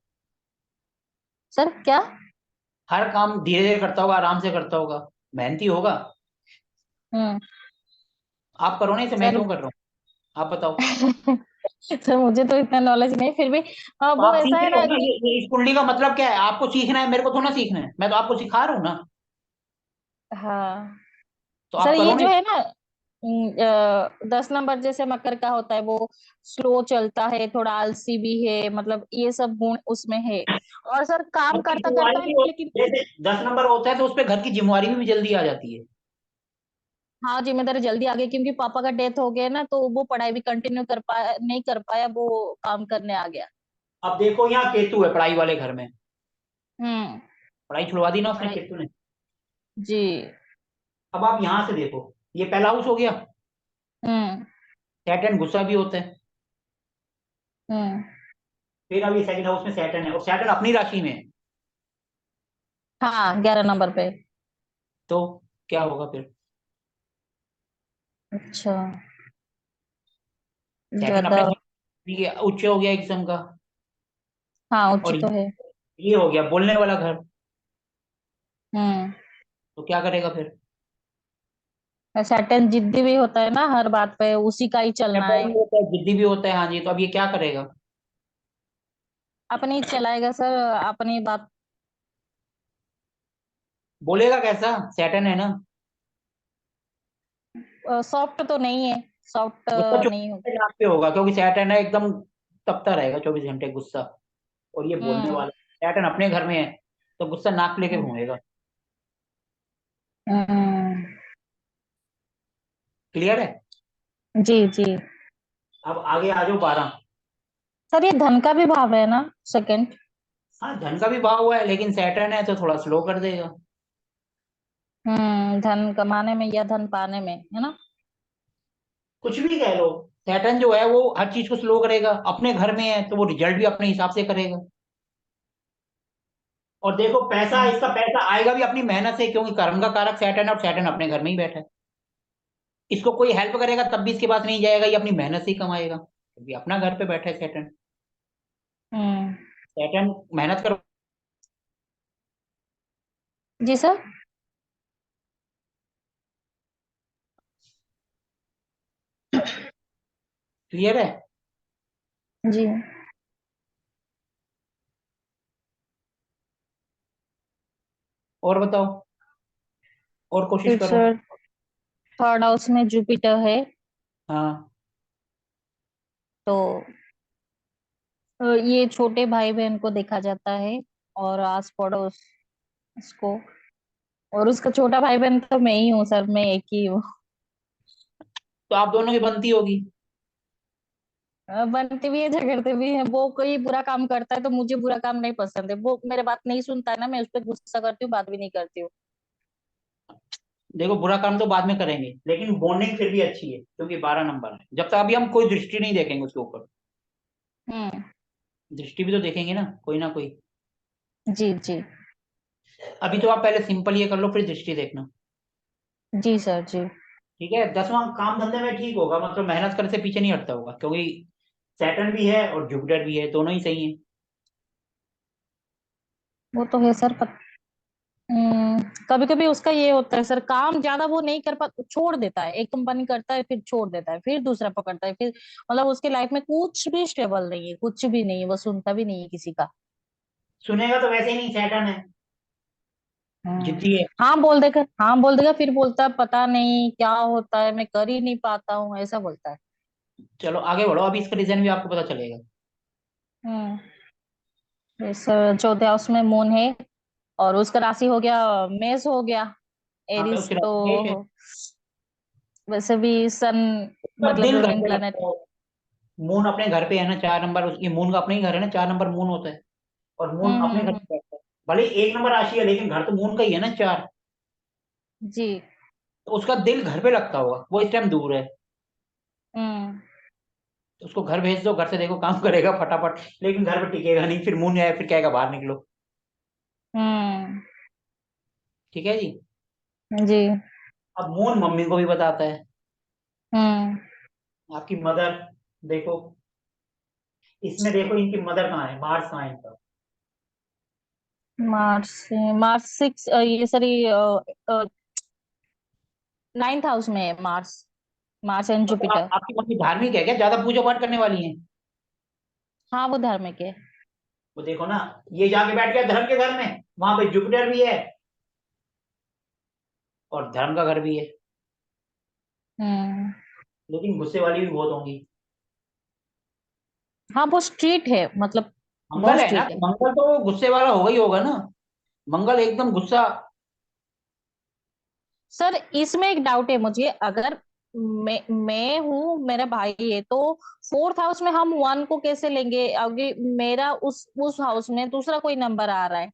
सर क्या। हर काम धीरे धीरे करता होगा, आराम से करता होगा, मेहनती होगा। हम्म। आप करो ना इसे, मैं सर क्यों कर रहा हूँ? आप बताओ। सर मुझे तो इतना नॉलेज नहीं, फिर भी तो वो आप ऐसा सीख है रहे हो ना ना, कि ये इस कुंडली का मतलब क्या है? आपको सीखना है, मेरे को थोड़ा सीखना है, मैं तो आपको सिखा रहा हूँ ना। हाँ तो सर आप करो ये ना जो है ना 10 नंबर जैसे मकर का होता है, वो स्लो चलता है, थोड़ा आलसी भी है, मतलब ये सब गुण उसमें है। और सर काम घर की करता जिम्मेवारी करता है भी लेकिन। जैसे 10 नंबर होता है तो उस पर घर की जिम्मेवारी भी जल्दी आ जाती है। हाँ जिम्मेदारी जल्दी आ गई, क्योंकि पापा का डेथ हो गया ना, तो वो पढ़ाई भी कंटिन्यू कर पाया नहीं, कर पाया, वो काम करने आ गया। अब देखो, यहाँ केतु है पढ़ाई वाले घर में, हम्म। पढ़ाई छुड़वा दी ना उसने, पढ़ाई। केतु ने। जी। अब आप यहाँ से देखो, ये पहला हाउस हो गया। हम्म सैटर्न गुस्सा भी होता है। हम्म। फिर अब ये सेकंड हाउस में सैटर्न है, और सैटर्न अपनी राशि में है। हाँ 11 नंबर पे। तो क्या होगा फिर? अच्छा। सैटर्न ज्यादा। अपने ये उच्च हो गया एक किस्म का। हाँ और उचित तो है। ये हो गया बोलने वाला घर। हम्म। तो क्या करेगा फिर? सैटर्न जिद्दी भी होता है ना, हर बात पे उसी का ही चलना टेम्पर है। भी होता है, जिद्दी भी होता है, हाँ जी। तो अब ये क्या करेगा? अपनी चलाएगा सर, अपनी बात। बोलेगा कैसा? सैटर्न है ना। सॉफ्ट तो नहीं है, सॉफ्ट गुस्सा नहीं हो। 24 पे होगा, क्योंकि सैटर्न है एकदम तपता रहेगा 24 घंटे गुस्सा। और ये बोलने हम्म वाला, सैटर्न अपने घर में है, तो गुस्सा नाक लेके हम्म घूमेगा। हम्म। क्लियर है? जी जी। अब आगे आ जाओ 12। सर ये धन का भी भाव है ना, सेकंड? हाँ, धन का भी भाव हुआ है, लेकिन सैटर्न है तो थोड़ा स्लो कर देगा। धन कमाने में या धन पाने में, है ना? कुछ भी कह लो, सैटर्न जो है वो हर चीज को स्लो करेगा। अपने घर में है तो वो रिजल्ट भी अपने हिसाब से करेगा। और देखो पैसा, हम्म इसका पैसा आएगा भी अपनी मेहनत से, क्योंकि कर्म का कारक सैटर्न है और सैटर्न अपने घर में ही बैठा है। इसको कोई हेल्प करेगा तब भी इसके पास नहीं जाएगा, ये अपनी मेहनत से ही कमाएगा, क्योंकि अपना घर पे बैठा है सैटर्न। हम्म। सैटर्न मेहनत करो। जी सर। क्लियर है? जी। और बताओ, और कोशिश फिर करो। सर थर्ड हाउस में जुपिटर है, हाँ। तो ये छोटे भाई बहन को देखा जाता है, और आस पड़ोस उसको। और उसका छोटा भाई बहन तो मैं ही हूँ सर, मैं एक ही हूँ। तो आप दोनों की बनती होगी। बनते भी है, झगड़ते भी हैं। वो कोई बुरा काम करता है तो मुझे बुरा काम नहीं पसंद है, वो मेरे बात नहीं सुनता है ना, मैं उस पर गुस्सा करती हूँ, बात भी नहीं करती हूँ। देखो, बुरा काम तो बाद में करेंगे, लेकिन बॉन्डिंग फिर भी अच्छी है, क्योंकि 12 नंबर है। जब तक अभी हम कोई दृष्टि नहीं देखेंगे उसके ऊपर। हम्म। दृष्टि भी तो देखेंगे ना, कोई ना कोई। जी जी। अभी तो आप पहले सिंपल ये कर लो, फिर दृष्टि देखना। जी सर जी। ठीक है, 10वां काम धंधे में ठीक होगा, मतलब मेहनत करने से पीछे नहीं हटता होगा, क्योंकि सैटर्न भी है और जुपिटर भी है, दोनों ही सही है। वो तो है सर, कभी कभी उसका ये होता है सर, काम ज्यादा वो नहीं कर पा, छोड़ देता है, एक कंपनी करता है फिर छोड़ देता है, फिर दूसरा पकड़ता है, फिर मतलब उसकी लाइफ में कुछ भी स्टेबल नहीं है, कुछ भी नहीं है, वो सुनता भी नहीं है किसी का। सुनेगा तो वैसे ही नहीं, सैटर्न है, हम्म। जिद्दी है। हाँ बोल देगा, हाँ बोल देगा, फिर बोलता है पता नहीं क्या होता है, मैं कर ही नहीं पाता हूँ, ऐसा बोलता है। चलो आगे बढ़ो, अभी इसका रीजन भी आपको पता चलेगा। हम्म। इस चौथे हाउस में मून है, और उसका राशि हो गया, मेष हो गया। हाँ, पे एरिस उसकी तो राशि मेष है। वैसे भी सन, उसका मतलब दिल घर रूलिंग पे प्लेनेट। लगता है। मून अपने घर पे है ना, 4 नंबर, ये मून का अपना ही घर है ना, 4 नंबर मून होता है। और मून अपने घर हम्म। पे बैठता है। भले ही 1 नंबर राशि है, लेकिन घर तो मून का ही है ना, 4। जी। तो उसका दिल घर पे लगता होगा, वो इस टाइम दूर है। हम्म तो उसको घर भेज दो, घर से देखो काम करेगा फटाफट, लेकिन घर पे टिकेगा नहीं, फिर मून आए फिर कहेगा बाहर निकलो। हम्म। ठीक है जी। जी। अब मून मम्मी को भी बताता है, हम्म। आपकी मदर। देखो, इसमें देखो इनकी मदर कहाँ है, मार्स कहाँ है इनका। मार्स, मार्स सिक्स, ये सॉरी, नाइन्थ हाउस में है मार्स, मार्स एंड मतलब जुपिटर। आपकी मम्मी धार्मिक है क्या, ज्यादा पूजा पाठ करने वाली है? हाँ वो धार्मिक है। वो देखो ना, ये जाके बैठ गया धर्म के घर में, वहां पे जुपिटर भी है और धर्म का घर भी है। हम्म। लेकिन गुस्से वाली भी बहुत होंगी। हाँ वो स्ट्रीट है, मतलब मंगल बहुत है ना, स्ट्रीट तो है। मंगल तो गुस्से वाला होगा ही होगा ना। मंगल एकदम गुस्सा। सर इसमें एक डाउट है मुझे, अगर मैं हूँ, मेरा भाई है, तो फोर्थ हाउस में हम वन को कैसे लेंगे, आगे मेरा उस हाउस में दूसरा कोई नंबर आ रहा है,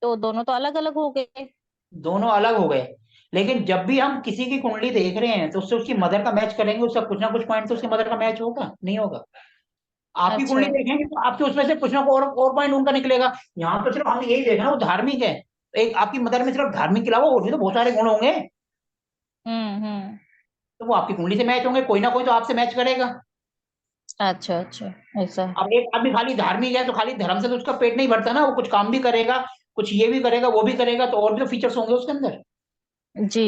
तो दोनों तो अलग अलग हो गए। दोनों अलग हो गए, लेकिन जब भी हम किसी की कुंडली देख रहे हैं तो उससे उसकी मदर का मैच करेंगे, उसका कुछ ना कुछ पॉइंट तो उसकी मदर का मैच होगा, नहीं होगा? आपकी कुंडली अच्छा। देखेंगे तो आपके उसमें से कुछ ना कुछ और पॉइंट उनका निकलेगा। यहाँ तो सिर्फ हमने यही देखा ना, वो धार्मिक है। एक आपकी मदर में सिर्फ धार्मिक के अलावा और भी तो बहुत सारे गुण होंगे। हम्म। तो वो आपकी कुंडली से मैच होंगे, कोई ना कोई तो आपसे मैच करेगा। अच्छा अच्छा, ऐसा। अब एक आदमी खाली धार्मिक है तो खाली धर्म से तो उसका पेट नहीं भरता ना, वो कुछ काम भी करेगा, कुछ ये भी करेगा वो भी करेगा, तो और भी तो फीचर्स होंगे उसके अंदर। जी।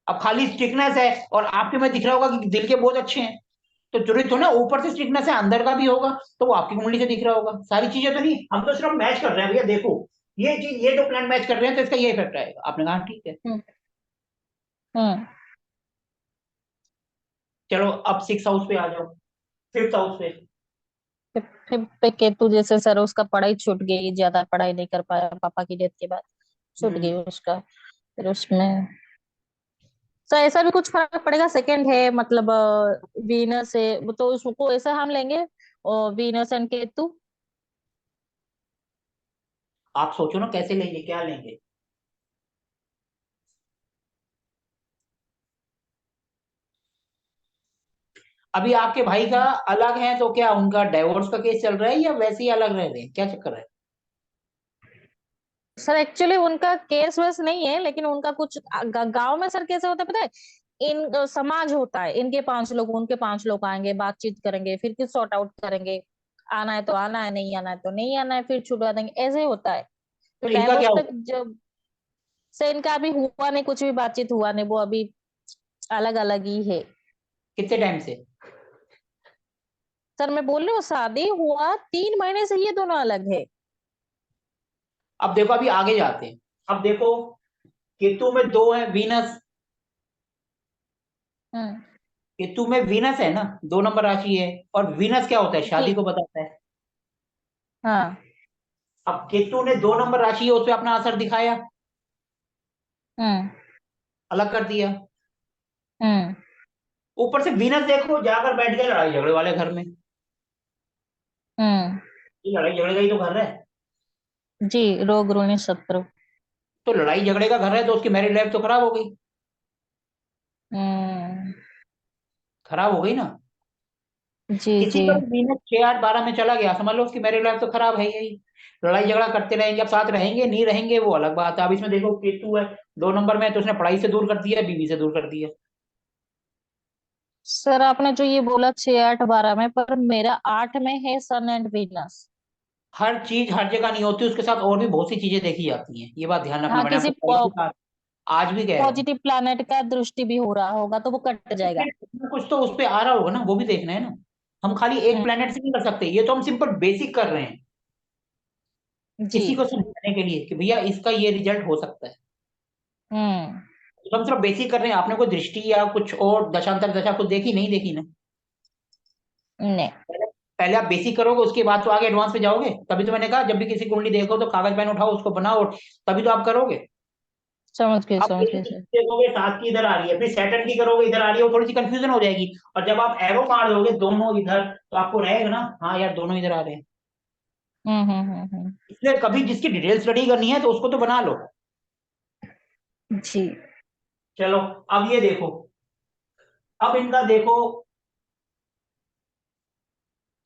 अब खाली स्टिकनेस है और आपके में दिख रहा होगा कि दिल के बहुत अच्छे हैं, तो जरूरी तो ना ऊपर से स्टिकनेस है अंदर का भी होगा, तो वो आपकी कुंडली से दिख रहा होगा। सारी चीजें तो नहीं, हम तो सिर्फ मैच कर रहे हैं भैया, देखो ये चीज, ये दो प्लान मैच कर रहे हैं तो इसका ये इफेक्ट आएगा। आपने कहा ठीक है। हम्म हम्म। चलो अब 6 हाउस पे आ जाओ, 5th हाउस पे। फिर पे केतु जैसे सर, उसका पढ़ाई छूट गई, ज्यादा पढ़ाई नहीं कर पाया पापा की डेथ के बाद, छूट गई हम्म। उसका। फिर उसमें तो ऐसा भी कुछ फर्क पड़ेगा, सेकंड है मतलब वीनस है वो, तो उसको ऐसा हम लेंगे और वीनस एंड केतु। आप सोचो ना कैसे लेंगे, क्या लेंगे। अभी आपके भाई का अलग है तो क्या उनका डाइवोर्स का केस चल रहा है या वैसे ही अलग रह रहे हैं, क्या चक्कर है। सर एक्चुअली उनका केस वेस नहीं है, लेकिन उनका कुछ गांव में सर कैसे होता है पता है, इन समाज होता है, इनके 5 लोग उनके 5 लोग आएंगे, बातचीत करेंगे, फिर किस सॉर्ट आउट करेंगे, आना है तो आना है, नहीं आना है तो नहीं आना है, फिर छुड़वा देंगे, ऐसे ही होता है। तो तो इनका क्या डाइवोर्स हुआ। तक जब से इनका अभी हुआ नहीं, कुछ भी बातचीत हुआ नहीं, वो अभी अलग अलग ही है। कितने टाइम से। सर मैं बोल रही हूँ शादी हुआ 3 महीने से ये दोनों अलग है। अब देखो अभी आगे जाते हैं। अब देखो केतु में दो है वीनस। हम्म। केतु में वीनस है ना, 2 नंबर राशि है। और वीनस क्या होता है, शादी जी। को बताता है। हाँ। अब केतु ने 2 नंबर राशि है, उस पर अपना असर दिखाया, हम्म। अलग कर दिया। हम्म। ऊपर से वीनस देखो जाकर बैठ गया लड़ाई झगड़े वाले घर में। हम्म। ये लड़ाई झगड़े का ही तो घर है। जी, रोग ऋणी शत्रु। तो लड़ाई झगड़े का घर है तो उसकी मैरिड लाइफ तो खराब हो गई। हम्म। खराब हो गई ना। जी किसी जी। का भी वीनस 6 8 12 में चला गया, समझ लो उसकी मैरिड लाइफ तो खराब है ही। लड़ाई झगड़ा करते रहेंगे, अब साथ रहेंगे नहीं रहेंगे वो अलग बात है। अब इसमें देखो केतु है 2 नंबर में, तो उसने पढ़ाई से दूर कर दिया, बीवी से दूर कर दिया। सर आपने जो ये बोला 6 8 12 में, पर मेरा 8 में है सन एंड वीनस। हर चीज हर जगह नहीं होती, उसके साथ और भी बहुत सी चीजें देखी जाती हैं, ये बात ध्यान रखना, हाँ, मैंने किसी आपको पहले भी कहा, आज भी कह रहा हूँ। पॉजिटिव प्लैनेट का दृष्टि भी हो रहा होगा तो वो कट जाएगा। फिर कुछ ना कुछ तो उस पे आ रहा होगा ना, वो भी देखना है ना। हम खाली एक हम्म। प्लेनेट से नहीं कर सकते, ये तो हम सिंपल बेसिक कर रहे हैं जी। किसी को समझाने के लिए कि भैया इसका ये रिजल्ट हो सकता है। हम्म। तो हम सिर्फ बेसिक कर रहे हैं, आपने कोई दृष्टि या कुछ और दशांतर दशा कुछ देखी नहीं देखी ना। नहीं। पहले पहले आप बेसिक करोगे, उसके बाद तो आगे एडवांस पे जाओगे। तभी तो मैंने कहा जब भी किसी कुंडली देखो तो कागज पेन उठाओ, उसको बनाओ, तभी तो आप करोगे। आप समझ बेसिक गए सर। देखोगे 7 की इधर आ रही है, फिर सैटर्न की करोगे इधर आ रही है, वो थोड़ी सी कंफ्यूजन हो जाएगी। और जब आप एरो मार दोगे दोनों इधर, तो आपको रहेगा ना हाँ यार दोनों इधर आ रहे हैं। हम्म। इसलिए कभी जिसकी डिटेल स्टडी करनी है तो उसको तो बना लो। जी। चलो अब ये देखो, अब इनका देखो,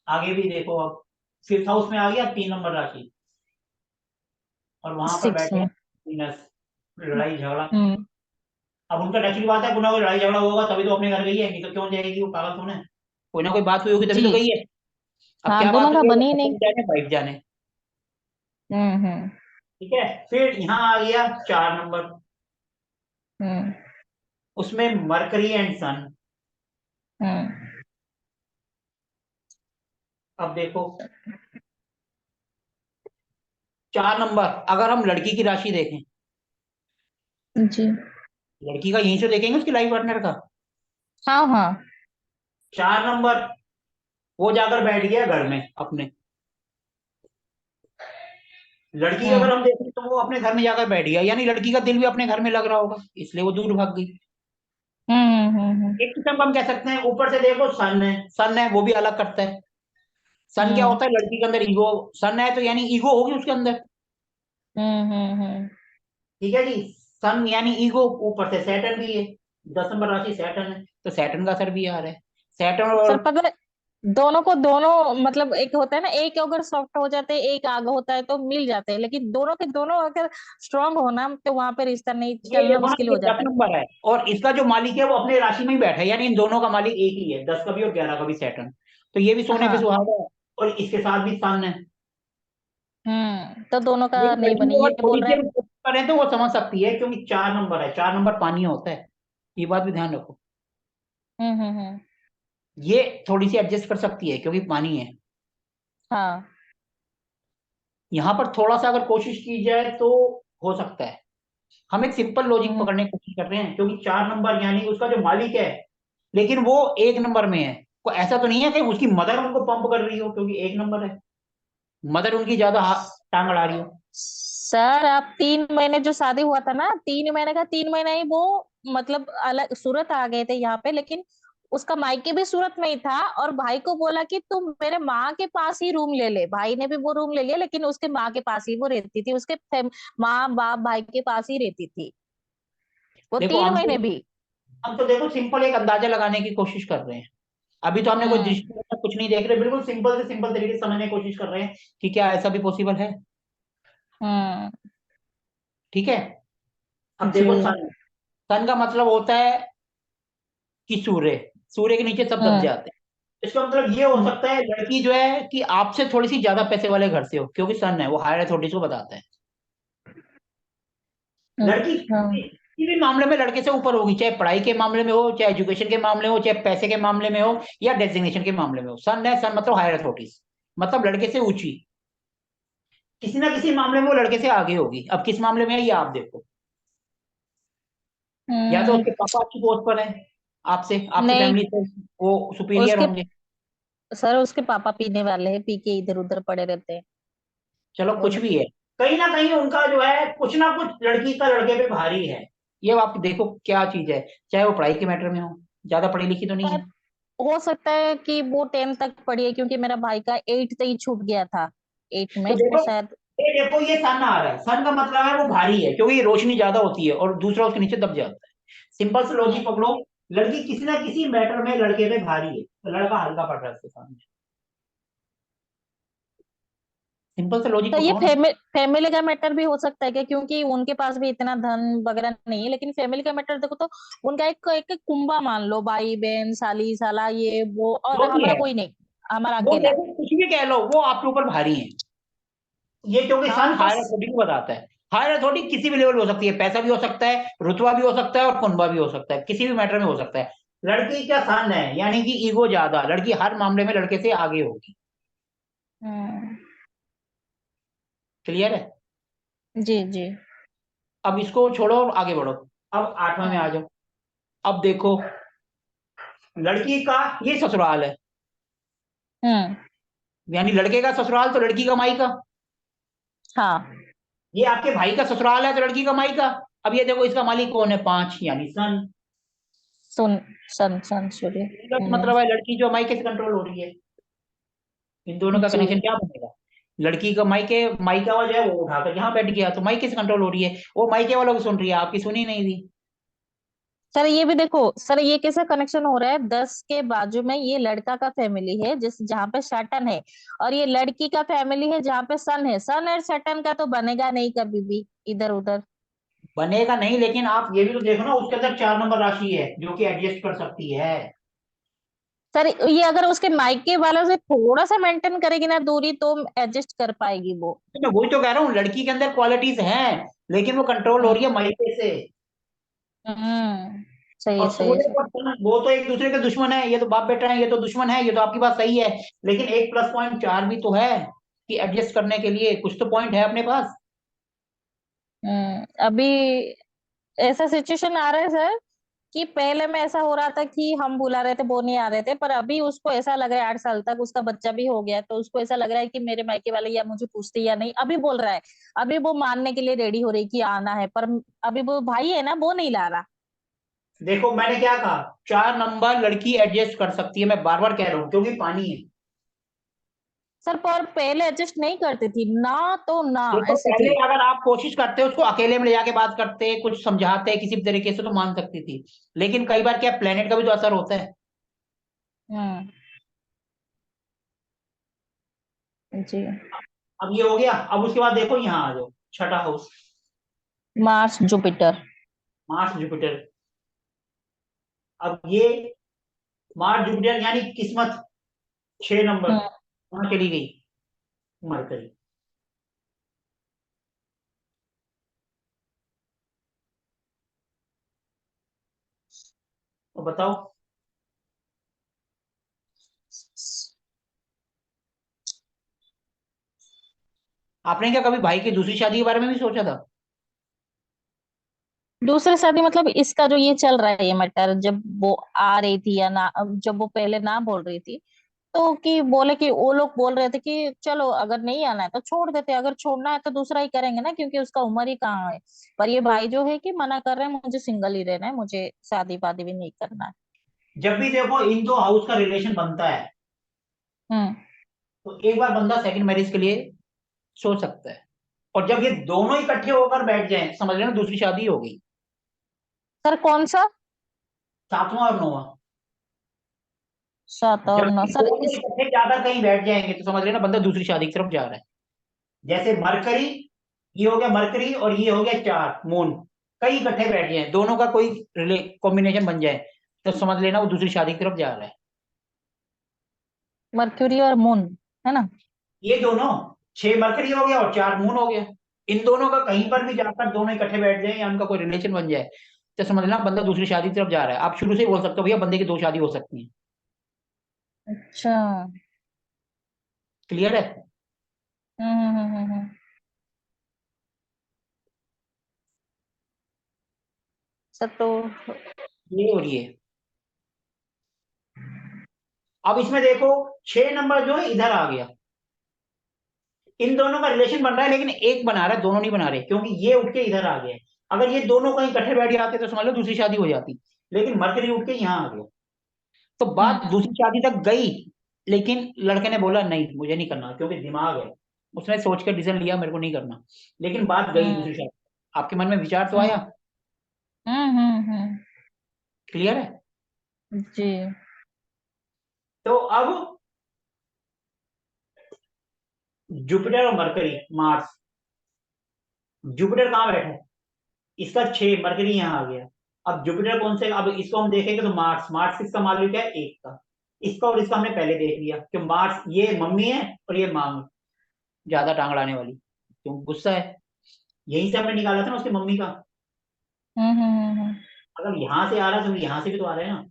आगे भी देखो। अब 5th हाउस में आ गया 3 नंबर राशि, और वहां पर 6 बैठे हैं में। वीनस, लड़ाई झगड़ा। हम्म। अब उनका नेचुरल बात है, कोई ना कोई लड़ाई झगड़ा होगा तभी तो अपने घर गई है, नहीं तो क्यों जाएगी, वो पागल थोड़ा है। कोई ना कोई बात हुई होगी तभी जी। तो गई है। अब हाँ, क्या बात दोनों का हुई है वो बनी ही नहीं। हस्बैंड जाने वाइफ जाने। हम्म। ठीक है, फिर यहाँ आ गया 4 नंबर, हम्म। उसमें मरकरी एंड सन। हम्म। अब देखो 4 नंबर, अगर हम लड़की की राशि देखें, जी। लड़की का यहीं से देखेंगे उसकी लाइफ पार्टनर का। हाँ हाँ। 4 नंबर, वो जाकर बैठ गया घर में अपने। लड़की का हम्म। अगर हम देखें तो वो अपने घर में जाकर बैठ गया, यानी लड़की का दिल भी अपने घर में लग रहा होगा, इसलिए वो दूर भाग गई। हम्म। एक किस्म का हम कह सकते हैं, ऊपर से देखो सन है, सन है वो भी अलग करता है। सन क्या हम्म। होता है, लड़की के अंदर ईगो। सन है तो यानी ईगो होगी उसके अंदर। हम्म। ठीक है जी। सन यानी ईगो, ऊपर से सैटर्न भी है, 10 नंबर राशि सैटर्न है, तो सैटर्न का असर भी आ रहा है। सैटर्न सर और पता है, दोनों को दोनों मतलब एक होता है ना, एक अगर सॉफ्ट हो जाते हैं एक आग होता है तो मिल जाते हैं, लेकिन दोनों के दोनों अगर स्ट्रांग होना तो वहां पे रिश्ता नहीं ये चलना देखो ना, मुश्किल ये हो दस जाता है। नंबर है और इसका जो मालिक है वो अपने राशि में ही बैठा है, यानी इन दोनों का मालिक एक ही है, 10 का भी और 11 का भी सैटर्न। तो ये भी सोने पे हाँ। सुहागा है, और इसके साथ भी सन है। तो दोनों का लेकिन नहीं लड़की बनी, को ये अगर बोल थोड़ी रहे सी हैं। हम कोशिश करें तो वो समझ सकती है, क्योंकि 4 नंबर है, 4 नंबर पानी होता है, ये बात भी ध्यान रखो। हम्म। ये थोड़ी सी एडजस्ट कर सकती है क्योंकि पानी है। हाँ। यहाँ पर थोड़ा सा अगर कोशिश की जाए तो हो सकता है। हम एक सिंपल लॉजिक हम्म। पकड़ने की कोशिश कर रहे हैं, क्योंकि 4 नंबर यानी उसका जो मालिक है, लेकिन वो 1 नंबर में है। को ऐसा तो नहीं है कि उसकी मदर उनको पंप कर रही हो, क्योंकि 1 नंबर है, मदर उनकी ज्यादा टांग अड़ा रही हो। सर आप 3 महीने जो शादी हुआ था ना, 3 महीने का 3 महीना ही वो मतलब अलग सूरत आ गए थे यहाँ पे, लेकिन उसका मायके भी सूरत में ही था, और भाई को बोला कि तुम मेरे माँ के पास ही रूम ले ले। भाई ने भी वो रूम ले लिया, लेकिन उसके माँ के पास ही वो रहती थी, उसके माँ बाप भाई के पास ही रहती थी वो देखो 3 महीने भी। हम तो देखो सिंपल एक अंदाजा लगाने की कोशिश कर रहे हैं। अभी तो हमने कोई हम्म। दृष्टि कुछ नहीं देख रहे, बिल्कुल सिंपल से सिंपल तरीके से समझने की कोशिश कर रहे हैं कि क्या ऐसा भी पॉसिबल है। हम्म। ठीक है। अब जी। देखो सन, सन का मतलब होता है कि सूर्य, सूर्य के नीचे सब दब हम्म। जाते हैं। इसका मतलब ये हो हम्म। सकता है लड़की जो है कि आपसे थोड़ी सी ज्यादा पैसे वाले घर से हो, क्योंकि सन है वो हायर अथॉरिटीज को बताता है। लड़की अच्छा। किसी भी मामले में लड़के से ऊपर होगी, चाहे पढ़ाई के मामले में हो, चाहे एजुकेशन के मामले हो, चाहे पैसे के मामले में हो, या डेजिग्नेशन के मामले में हो। सन है, सन मतलब हायर अथॉरिटीज, मतलब लड़के से ऊंची। किसी ना किसी मामले में वो लड़के से आगे होगी। अब किस मामले में है ये आप देखो। या तो हम्म। उसके पापा अच्छी पोस्ट पर है, आपसे आपकी नहीं, फैमिली से वो सुपीरियर उसके होंगे। सर उसके पापा पीने वाले हैं, पी के इधर उधर पड़े रहते हैं। चलो वो कुछ भी है, कहीं ना कहीं उनका जो है कुछ ना कुछ लड़की का लड़के पे भारी है। ये आप देखो क्या चीज है। चाहे वो पढ़ाई के मैटर में हो, ज्यादा पढ़ी लिखी तो नहीं शायद है। हो सकता है कि वो 10 तक पढ़ी है, क्योंकि मेरा भाई का 8 तक ही छूट गया था, 8 तो में तो देखो, शायद। ये सन आ रहा है, सन का मतलब है वो भारी है, क्योंकि ये रोशनी ज्यादा होती है और दूसरा उसके नीचे दब जाता है। सिंपल से लॉजिक हम्म। पकड़ो, लड़की किसी ना किसी मैटर में लड़के पे भारी है, तो लड़का हल्का पड़ रहा है उसके सामने। सिंपल से लॉजिक तो ये पकड़ो ना। फैमिली का मैटर भी हो सकता है क्या, क्योंकि उनके पास भी इतना धन वगैरह नहीं है, लेकिन फैमिली का मैटर देखो तो उनका एक कुंबा मान लो, भाई बहन साली साला ये वो, और जो भी हमारा है, कोई नहीं, हमारा वो अकेला। देखो कुछ भी कह लो वो आपके ऊपर भारी है। ये क्योंकि हाँ सन हायर बस। अथॉरिटी को बताता है। हायर अथॉरिटी किसी भी लेवल हो सकती है, पैसा भी हो सकता है, रुतबा भी हो सकता है, और कुनबा भी हो सकता है, किसी भी मैटर में हो सकता है। लड़की का सन है यानी कि ईगो ज्यादा, लड़की हर मामले में लड़के से आगे होगी। हम्म। क्लियर है। जी जी। अब इसको छोड़ो और आगे बढ़ो। अब आठवां में आ हम्म। जाओ। अब देखो, लड़की का ये ससुराल है, हम्म। यानी लड़के का ससुराल तो लड़की का माई का। हाँ। ये आपके भाई का ससुराल है तो लड़की का माई का। अब ये देखो इसका मालिक कौन है, पांच यानी सन। सुन, सन सन सूर्य। प्लस मतलब है लड़की जो मायके से कंट्रोल हो रही है। इन दोनों का जी। कनेक्शन क्या बनेगा। लड़की का मायके, मायका वाला जो है वो उठाकर यहाँ बैठ गया तो मायके से कंट्रोल हो रही है, वो मायके वालों को सुन रही है, आपकी सुनी नहीं थी। सर ये भी देखो, सर ये कैसे कनेक्शन हो रहा है, 10 के बाजू में ये लड़का का फैमिली है जिस जहाँ पे सैटर्न है, और ये लड़की का फैमिली है जहाँ पे सन है। सन और सैटर्न का तो बनेगा नहीं कभी भी इधर उधर। बनेगा नहीं, लेकिन आप ये भी तो देखो ना, उसके अंदर 4 नंबर राशि है जो कि एडजस्ट कर सकती है। सर ये अगर उसके मायके वालों से थोड़ा सा मेंटेन करेगी ना दूरी, तो एडजस्ट कर पाएगी वो। तो मैं वही तो कह रहा हूँ, लड़की के अंदर क्वालिटीज हैं, लेकिन वो कंट्रोल हो रही है हम्म। मायके से। हम्म। सही और सही सूर्य सही। और चंद्र वो तो एक दूसरे के दुश्मन है, ये तो बाप बेटा है, ये तो दुश्मन है, ये तो आपकी बात सही है। लेकिन एक प्लस पॉइंट चार भी तो है कि एडजस्ट करने के लिए कुछ तो पॉइंट है अपने पास। अभी ऐसा सिचुएशन आ रहा है सर, कि पहले में ऐसा हो रहा था कि हम बुला रहे थे वो नहीं आ रहे थे, पर अभी उसको ऐसा लग रहा है, 8 साल तक उसका बच्चा भी हो गया है, तो उसको ऐसा लग रहा है कि मेरे मायके वाले या मुझे पूछते या नहीं, अभी बोल रहा है। अभी वो मानने के लिए रेडी हो रही कि आना है, पर अभी वो भाई है ना, वो नहीं ला रहा। देखो मैंने क्या कहा, 4 नंबर लड़की एडजस्ट कर सकती है, मैं बार बार कह रहा हूँ, क्योंकि पानी है। सर पर पहले एडजस्ट नहीं करती थी ना, तो ना देखो ऐसी पहले थी। अगर आप कोशिश करते उसको अकेले में ले जाके बात करते, कुछ समझाते किसी भी तरीके से, तो मान सकती थी। लेकिन कई बार क्या, प्लेनेट का भी तो असर होता है। हम्म। जी। अब ये हो गया, अब उसके बाद देखो यहाँ आ जाओ, छठा house, Mars Jupiter. Mars Jupiter. अब ये मार्स जुपिटर यानी किस्मत, 6 नंबर हम्म। वहां चली गई मरकरी। तो बताओ, आपने क्या कभी भाई की दूसरी शादी के बारे में भी सोचा था। दूसरे शादी मतलब इसका जो ये चल रहा है ये मैटर, जब वो आ रही थी या ना, जब वो पहले ना बोल रही थी, तो कि बोले कि वो लोग बोल रहे थे कि चलो अगर नहीं आना है तो छोड़ देते, अगर छोड़ना है तो दूसरा ही करेंगे ना, क्योंकि उसका उम्र ही कहाँ है। पर ये भाई जो है कि मना कर रहे हैं, मुझे सिंगल ही रहना है, मुझे शादी वादी भी नहीं करना है। जब भी देखो इन दो हाउस का रिलेशन बनता है हम्म। तो एक बार बंदा सेकंड मैरिज के लिए सोच सकता है। और जब ये दोनों इकट्ठे होकर बैठ जाएं, समझ लेना दूसरी शादी हो गई। सर कौन सा? सातवां और नौवां। सात और जब नौ ये सर दोनों इस। इकट्ठे जाकर कहीं बैठ जाएंगे तो समझ लेना बंदा दूसरी शादी की तरफ जा रहा है। जैसे मरकरी, ये हो गया मरकरी और ये हो गया चार मून, कई इकट्ठे बैठ जाए, दोनों का कोई कॉम्बिनेशन बन जाए तो समझ लेना वो दूसरी शादी की तरफ जा रहा है। मर्क्यूरी और मून, है ना? ये दोनों, छह मरकरी हो गया और चार मून हो गया, इन दोनों का कहीं पर भी जाकर दोनों इकट्ठे बैठ जाए या उनका कोई रिलेशन बन जाए तो समझ लेना बंदा दूसरी शादी की तरफ जा रहा है। आप शुरू से ही बोल सकते हो भैया बंदे की दो शादी हो सकती है। अच्छा। क्लियर है? हम्म। सर तो। ये और ये। अब इसमें देखो, 6 नंबर जो है इधर आ गया, इन दोनों का रिलेशन बन रहा है लेकिन एक बना रहा है, दोनों नहीं बना रहे क्योंकि ये उठ के इधर आ गया है। अगर ये दोनों कहीं इकट्ठे बैठ जाते तो समझ लो दूसरी शादी हो जाती, लेकिन मरकरी उठ के यहाँ आ गया। तो बात हम्म दूसरी शादी तक गई, लेकिन लड़के ने बोला नहीं मुझे नहीं करना क्योंकि दिमाग है, उसने सोच कर डिसीजन लिया मेरे को नहीं करना। लेकिन बात गई हम्म दूसरी शादी। आपके मन में विचार तो हम्म आया? हम्म। क्लियर है? जी। तो अब जुपिटर और मरकरी, मार्स, जुपिटर कहाँ बैठा है? इसका 6, मरकरी यहाँ आ गया। अब जुपिटर कौन से, अब इसको हम देखेंगे तो मार्स, मार्स किसका मालिक है? एक का। इसका और इसका हमने पहले देख लिया कि मार्स ये मम्मी है और ये मांग, ज्यादा टांग अड़ाने वाली, क्यों गुस्सा है, यहीं से हमने निकाला था ना उसकी मम्मी का। हम्म। अगर यहाँ से आ रहा है तो यहाँ से भी तो आ रहा है ना।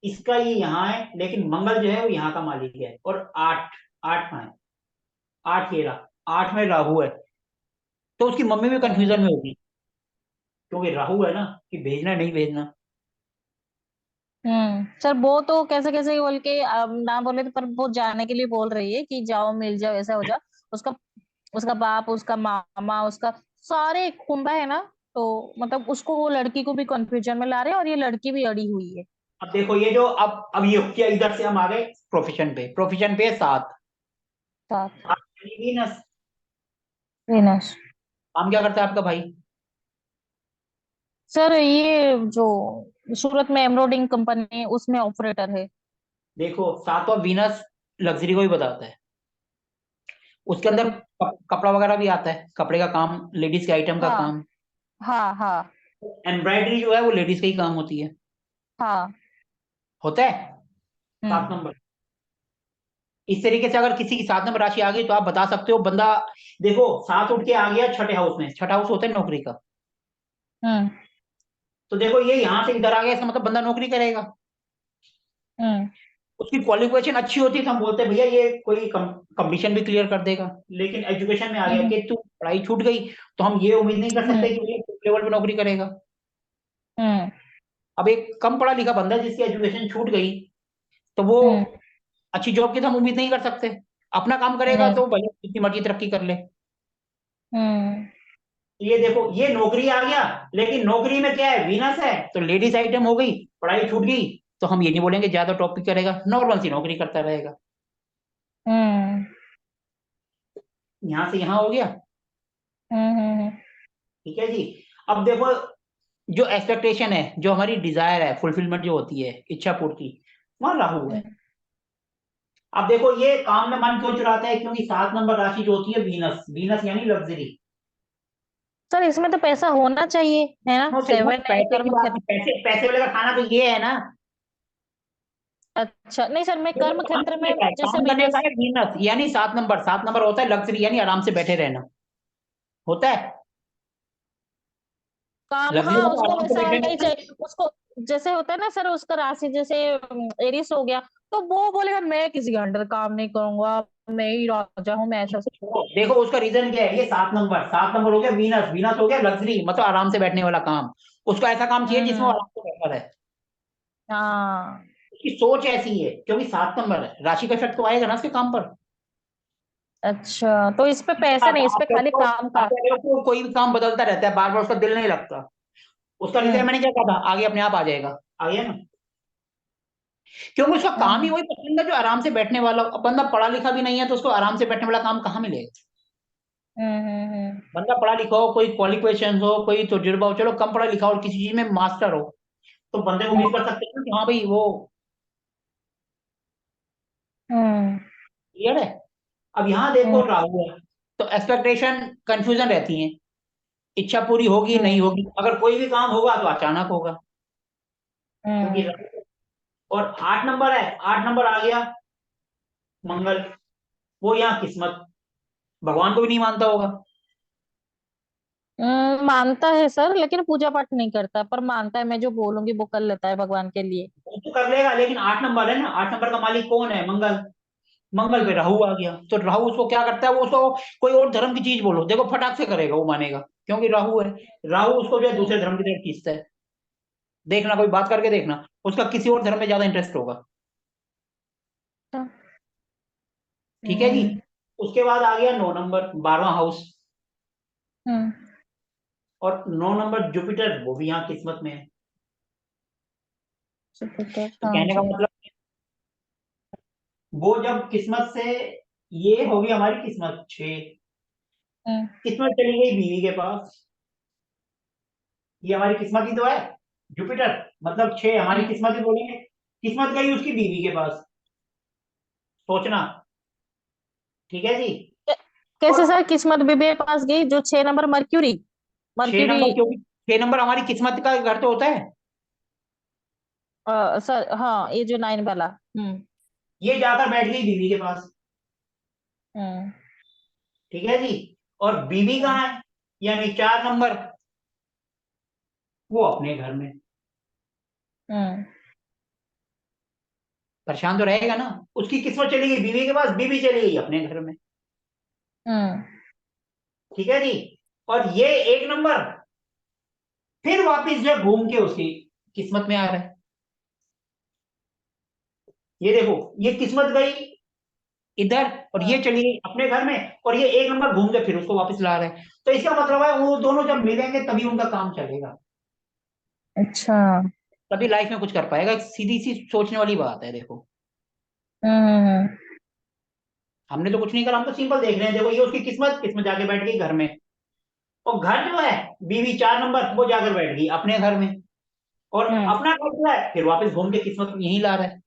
इसका ये यहाँ है लेकिन मंगल जो है वो यहाँ का मालिक है। और आठ, आठ कहाँ है? आठ ये रहा, आठ में राहु है। तो उसकी मम्मी भी कंफ्यूजन में होगी क्योंकि राहु है ना, कि भेजना नहीं भेजना। सर वो तो कैसे कैसे बोल के ना बोले तो, पर वो जाने के लिए बोल रही है कि जाओ मिल जाओ ऐसा हो जाओ। उसका उसका बाप, उसका मामा, उसका सारे खुंबा है ना। तो मतलब उसको, वो लड़की को भी कंफ्यूजन में ला रहे हैं और ये लड़की भी अड़ी हुई है। अब देखो ये जो, अब ये क्या, इधर से हम आ गए प्रोफेशन पे, प्रोफेशन पे 7। साथ। Venus, Venus. काम क्या करता है आपका भाई? सर ये जो सूरत में एम्ब्रॉयडिंग कंपनी है उसमें ऑपरेटर है। देखो 7वां वीनस लग्जरी को भी बताता है, उसके अंदर मतलब। कपड़ा वगैरह भी आता है, कपड़े का काम, लेडीज के आइटम का हाँ काम। हाँ हाँ एम्ब्रॉयडरी जो है वो लेडीज का ही काम होती है, हाँ। होता है। सात हम्म नंबर इस तरीके से अगर किसी की 7 नंबर राशि आ गई तो आप बता सकते हो बंदा, देखो 7 उठ के आ गया छठे हाउस में, छठा हाउस होता है नौकरी का। हम्म तो देखो ये यहाँ से इधर आ गया, इसका मतलब बंदा नौकरी करेगा। हम्म उसकी क्वालिफिकेशन अच्छी होती है तो हम बोलते हैं भैया ये कोई कंपटीशन भी क्लियर कर देगा। लेकिन एजुकेशन में आ गया हम्म कि तू पढ़ाई छूट गई, तो हम ये उम्मीद नहीं कर सकते हम्म कि ये लेवल पे नौकरी करेगा। हम्म अब एक कम पढ़ा लिखा बंदा जिसकी एजुकेशन छूट गई तो वो हम्म अच्छी जॉब की तो हम उम्मीद नहीं कर सकते। अपना काम करेगा नहीं। तो भले जितनी मर्जी तरक्की कर ले। हम्म ये देखो ये नौकरी आ गया, लेकिन नौकरी में क्या है, वीनस है तो लेडीज आइटम हो गई, पढ़ाई छूट गई, तो हम ये नहीं बोलेंगे ज्यादा टॉपिक करेगा, नॉर्मल सी नौकरी करता रहेगा। हम्म यहाँ से यहाँ हो गया। हम्म। ठीक है जी। अब देखो जो एक्सपेक्टेशन है, जो हमारी डिजायर है, फुलफिलमेंट जो होती है, इच्छा पूर्ति, वहां राहु है। हम्म। अब देखो ये काम में मन क्यों चुराता है, क्योंकि 7 नंबर राशि जो होती है वीनस, वीनस यानी लग्जरी। सर इसमें तो पैसा होना चाहिए, है ना? नो सही ना, 7 है पैसे की कर्म बात, क्षेत्र। पैसे पैसे वाले का खाना तो ये है ना। अच्छा नहीं सर, मैं ये तो कर्म काम क्षेत्र करने में का है, जैसे काम करने का विनस। है वीनस यानी 7 नंबर, 7 नंबर होता है लग्जरी यानी आराम से बैठे रहना, होता है। काम, लग्जरी हाँ मतलब उसको आराम से वैसा बैठे होना ही रहना। चाहिए उसको। जैसे होता है ना सर, उसका राशि जैसे एरिस हो गया, तो वो बोलेगा मैं किसी के अंडर काम नहीं करूंगा, मैं ही राजा हूँ, मैं ऐसा। देखो उसका रीजन क्या है, ये 7 नंबर, 7 नंबर हो गया वीनस, वीनस हो गया लग्जरी मतलब आराम से बैठने वाला काम। उसको ऐसा काम चाहिए जिसमें वो हम्म। आराम से बैठा रहे। हाँ। उसकी सोच ऐसी है, क्योंकि 7 नंबर है, राशि का इफेक्ट तो आएगा ना उसके काम पर। अच्छा, तो इस पे पैसा नहीं, इस आप पे खाली देखो, काम आप का। कह रहे हो कि कोई भी काम बदलता रहता है, बार बार उसका दिल नहीं लगता। उसका रीजन हम्म। मैंने क्या कहा था, आगे अपने आप आ जाएगा। आ गया ना। क्योंकि उसका काम ही हम्म। वही पसंद है जो आराम से बैठने वाला। अब बंदा पढ़ा लिखा भी नहीं है तो उसको आराम से बैठने वाला काम कहाँ मिलेगा। हम्म। बंदा पढ़ा लिखा हो, कोई क्वालिफिकेशन हो, कोई तजुर्बा हो, चलो कम पढ़ा लिखा हो और किसी चीज में मास्टर हो, तो बंदे को हम्म। उम्मीद कर सकते हैं कि हाँ भाई वो हम्म। क्लियर है। अब यहाँ देखो हम्म। राहु है, तो एक्सपेक्टेशन कंफ्यूजन रहती है, इच्छा पूरी होगी नहीं हम्म। होगी, अगर कोई भी काम होगा तो अचानक होगा, क्योंकि हम्म। राहु। और 8 नंबर है, 8 नंबर आ गया मंगल, वो यहाँ किस्मत, भगवान को भी नहीं मानता होगा। मानता है सर, लेकिन पूजा पाठ नहीं करता, पर मानता है, मैं जो बोलूंगी वो कर लेता है भगवान के लिए। वो तो कर लेगा, लेकिन 8 नंबर है ना, 8 नंबर का मालिक कौन है, मंगल। मंगल पे राहु आ गया, तो राहु उसको क्या करता है, वो उसको कोई और धर्म की चीज बोलो, देखो फटाक से करेगा, वो मानेगा, क्योंकि राहु है। राहु उसको जो है हम्म। दूसरे धर्म की तरफ खींचता है। देखना, कोई बात करके देखना, उसका किसी और धर्म में ज्यादा इंटरेस्ट होगा। ठीक है जी। हम्म। उसके बाद आ गया 9 नंबर, 12वां हाउस। हम्म। और 9 नंबर जुपिटर, वो भी यहाँ किस्मत में है। जुपिटर, तो हाँ कहने का जी। मतलब, वो जब किस्मत से, ये होगी हमारी किस्मत 6, हम्म। किस्मत चली गई बीवी के पास। ये हमारी किस्मत ही तो है, जुपिटर, मतलब 6 हमारी हम्म। किस्मत ही बोलेंगे। किस्मत गई उसकी बीवी के पास, सोचना। ठीक है जी। कैसे और सर किस्मत बीबी के पास गई, जो 6 नंबर मर्क्यूरी। छह मर्क्यूरी। नंबर क्योंकि 6 नंबर हमारी किस्मत का घर तो होता है। सर हाँ, ये जो 9 वाला। हम्म। ये जाकर बैठ गई बीवी के पास। हम्म। ठीक है जी। और बीवी हम्म। कहाँ है, यानी 4 नंबर, वो अपने घर में। हम्म। परेशान तो रहेगा ना। उसकी किस्मत चली गई बीवी के पास, बीवी चली गई अपने घर में। हम्म। ठीक है जी। और ये 1 नंबर फिर वापिस जो है घूम के उसकी किस्मत में आ रहा है। ये देखो, ये किस्मत गई इधर, और ये हम्म। चली गई अपने घर में, और ये 1 नंबर घूम के फिर उसको वापस ला रहा है। तो इसका मतलब है वो दोनों जब मिलेंगे तभी उनका काम चलेगा, अच्छा। तभी लाइफ में कुछ कर पाएगा। एक सीधी सी सोचने वाली बात है, देखो। हम्म। हमने तो कुछ नहीं करा, हम तो सिंपल देख रहे हैं। देखो, ये उसकी किस्मत, किस्मत जाके बैठ गई घर में। और घर जो है, बीवी 4 नंबर, वो जाकर बैठ गई अपने घर में। और हम्म। अपना घर जो है फिर वापस घूम के किस्मत यही ला रहा है।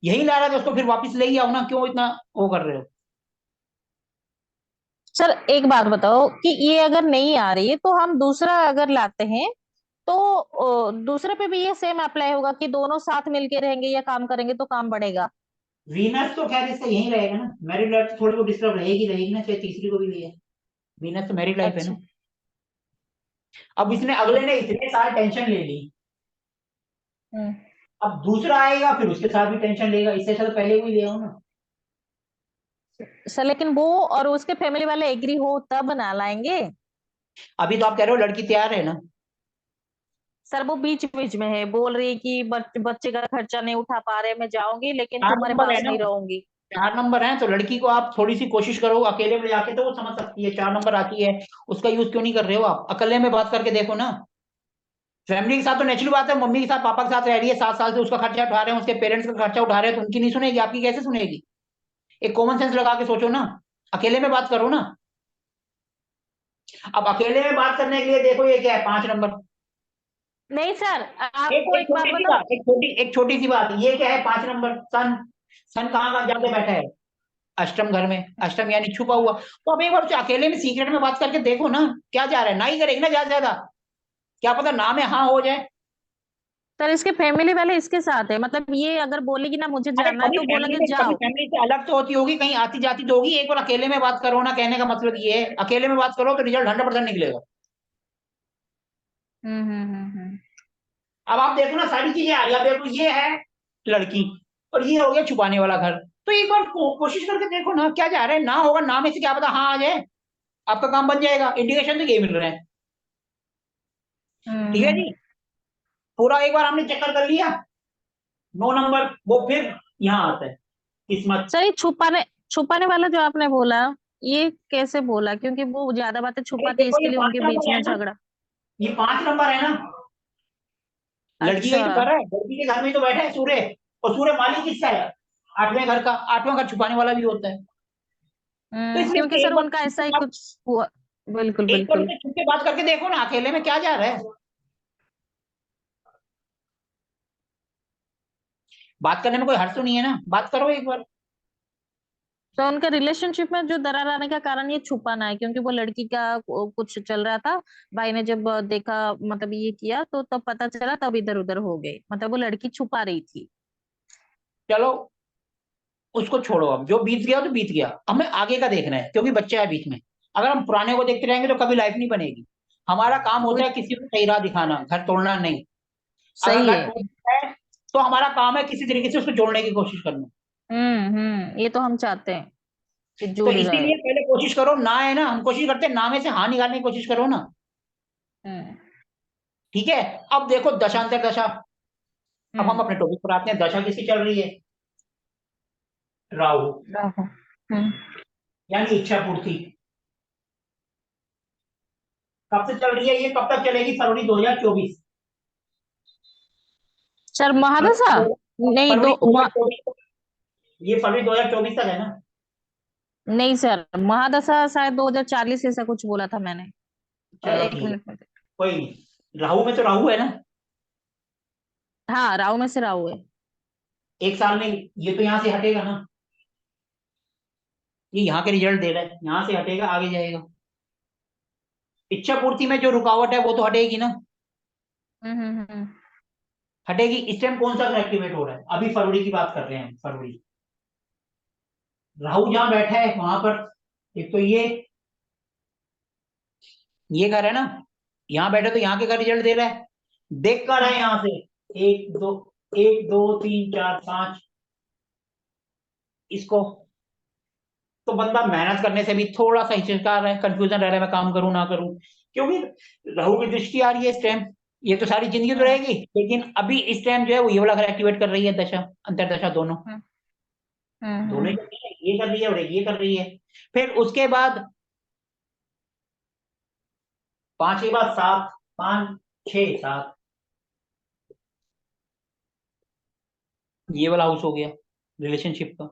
यही ला रहा है, तो उसको फिर वापस ले ही आओ ना, क्यों इतना वो कर रहे हो। सर एक बात बताओ कि ये अगर नहीं आ रही है तो हम दूसरा अगर लाते हैं, तो दूसरे पे भी ये सेम अप्लाई होगा कि दोनों साथ मिलके रहेंगे या काम करेंगे तो काम बढ़ेगा। वीनस तो खैर इसका यही रहेगा ना, मैरिड लाइफ तो थोड़ी बहुत डिस्टर्ब रहेगी रहेगी ना, चाहे तीसरी को भी लिया। वीनस तो मैरिड लाइफ है अच्छा। ना। अब इसने, अगले ने इतने साल टेंशन ले ली, हम्म। अब दूसरा आएगा फिर उसके साथ भी टेंशन लेगा, इससे अच्छा तो पहले को ही ले आओ ना। सर लेकिन वो और उसके फैमिली वाले एग्री हो तब ना लाएंगे। अभी तो आप कह रहे हो लड़की तैयार है ना। सर वो बीच बीच में है, बोल रही कि बच्चे का खर्चा नहीं उठा पा रहे, मैं जाऊंगी लेकिन चार तुम्हारे नंबर है पास ना, नहीं रहूंगी। 4 नंबर है, तो लड़की को आप थोड़ी सी कोशिश करो अकेले में जाके, तो वो समझ सकती है। 4 नंबर आती है, उसका यूज क्यों नहीं कर रहे हो आप, अकेले में बात करके देखो ना। फैमिली के साथ तो नेचुरल बात है, मम्मी के साथ पापा के साथ रह रही है 7 साल से, उसका खर्चा उठा रहे हैं, उसके पेरेंट्स का खर्चा उठा रहे हैं, तो उनकी नहीं सुनेगी, आपकी कैसे सुनेगी। एक कॉमन सेंस लगा के सोचो ना, अकेले में बात करो ना। अब अकेले में बात करने के लिए देखो, ये क्या है, 5 नंबर। नहीं सर, एक आपको एक एक बात छोटी सी बताओ। बात, एक छोटी सी बात, ये क्या है, 5 नंबर, सन। सन कहाँ कहाँ जाके बैठा है, अष्टम घर में, अष्टम यानी छुपा हुआ। तो अब एक बार उसे अकेले में सीक्रेट में बात करके देखो ना, क्या जा रहा है, ना ही करेगी ना ज्यादा ज्यादा, क्या पता ना में हाँ हो जाए। सर इसके फैमिली वाले इसके साथ है, मतलब ये अगर बोलेगी ना मुझे अरे जाना है तो बोलेंगे कभी जाओ। फैमिली से अलग तो होती होगी, कहीं आती जाती तो होगी, एक बार अकेले में बात करो ना, कहने का मतलब ये है, अकेले में बात करो तो रिजल्ट 100% निकलेगा। हम्म। अब आप देखो ना, सारी चीजें आ रही है, अब देखो ये है लड़की, और ये हो गया छुपाने वाला घर। तो एक बार कोशिश करके देखो ना, क्या जा रहा है, ना होगा ना में से क्या पता हाँ आ जाए, आपका काम बन जाएगा, इंडिकेशन तो ये मिल रहे हैं। ठीक है हम्म। जी। पूरा एक बार हमने चक्कर कर लिया, 9 नंबर वो फिर यहाँ आता है किस्मत। सर ये छुपाने छुपाने वाला जो आपने बोला, ये कैसे बोला? क्योंकि वो ज्यादा बातें अरे छुपाती है, देखो, ये इसके लिए 5 उनके बीच नंबर है में ना, झगड़ा। ये 5 नंबर है ना, लड़की का अच्छा। ही तो घर है, लड़की के घर में ही तो बैठा है सूर्य। और सूर्य मालिक किसका है? 8वें घर का, 8वां घर छुपाने वाला भी होता है। तो इसलिए क्योंकि इससे सर उनका ऐसा ही कुछ हुआ। बिल्कुल एक बार बिल्कुल। उनसे छुप के बात करके देखो ना, अकेले में क्या जा रहा है। बात करने में कोई हर्ज तो नहीं है ना, बात करो एक बार। तो उनके रिलेशनशिप में जो दरार आने का कारण ये छुपाना है, क्योंकि वो लड़की का कुछ चल रहा था। भाई ने जब देखा, मतलब ये किया, तो तब पता चला, तब इधर उधर हो गए, मतलब वो लड़की छुपा रही थी। चलो उसको छोड़ो, अब जो बीत गया तो बीत गया, हमें आगे का देखना है, क्योंकि बच्चा है बीच में। अगर हम पुराने को देखते रहेंगे तो कभी लाइफ नहीं बनेगी। हमारा काम वो होता है किसी को सही राह दिखाना, घर तोड़ना नहीं। अगर सही घर है। टूट जाता है तो हमारा काम है किसी तरीके से उसको जोड़ने की कोशिश करना। ये तो हम चाहते हैं कि तो जुड़ जाए। इसीलिए पहले कोशिश करो ना, है ना, हम कोशिश करते हैं ना में से हाँ निकालने की कोशिश करो ना। हम्म ठीक है। अब देखो दशांतर दशा। अब हम हम्म अपने टॉपिक पर आते हैं, दशा किसकी चल रही है? राहु। राहु। हम्म यानी इच्छा पूर्ति। कब से चल रही है ये, कब तक चलेगी? फरवरी 2024। सर महादशा। नहीं फरवरी दो 2024 तक। ये फरवरी 2024 तक है ना। नहीं सर, महादशा शायद 2040 ऐसा कुछ बोला था मैंने। चलो एक ठीक है, मिनट में। कोई नहीं, राहु में तो राहु है ना। हाँ, राहु में से राहु है। एक साल में ये तो यहाँ से हटेगा ना। ये यहाँ के रिजल्ट दे रहा है, यहाँ से हटेगा आगे जाएगा। इच्छा पूर्ति में जो रुकावट है वो तो हटेगी ना। हम्म। हटेगी। इस टाइम कौन सा एक्टिवेट हो रहा है? अभी फरवरी की बात कर रहे हैं हम, फरवरी। राहु जहां बैठा है वहां पर, एक तो ये कर रहा है ना, यहाँ बैठे तो यहाँ के का रिजल्ट दे रहा है। देख कर है यहाँ से, एक दो, एक दो तीन चार पांच, इसको। तो बंदा मेहनत करने से भी थोड़ा सा हिचकिचा रहा है, कंफ्यूजन रह रहा है, मैं काम करूं ना करूं। क्योंकि राहु की दृष्टि आ रही है इस टाइम। ये तो सारी जिंदगी तो हम्म रहेगी, लेकिन अभी इस टाइम जो है वो ये वाला घर एक्टिवेट कर रही है, दशा अंतरदशा दोनों। हम्म दोनों ही हम्म कर रही है, ये कर रही है और एक ये कर रही है। फिर उसके बाद 5 के बाद 7, 5, 6, 7, ये वाला हाउस हो गया रिलेशनशिप का।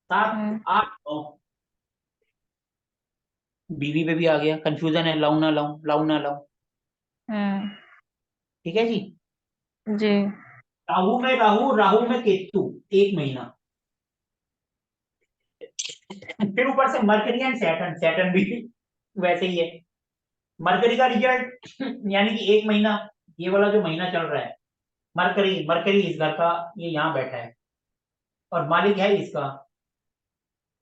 7, हम्म 8, 9, बीवी पे भी आ गया, कंफ्यूजन है, लाऊं ना लाऊं, लाऊं ना लाऊं। हम्म, ठीक है जी। जी। राहु में राहु, राहु में केतु, 1 महीना। फिर ऊपर से मरकरी एंड सैटर्न, सैटर्न भी वैसे ही है। मरकरी का रिजल्ट यानी कि 1 महीना, ये वाला जो महीना चल रहा है, मरकरी, मरकरी इस घर का, ये यहाँ बैठा है और मालिक है इसका।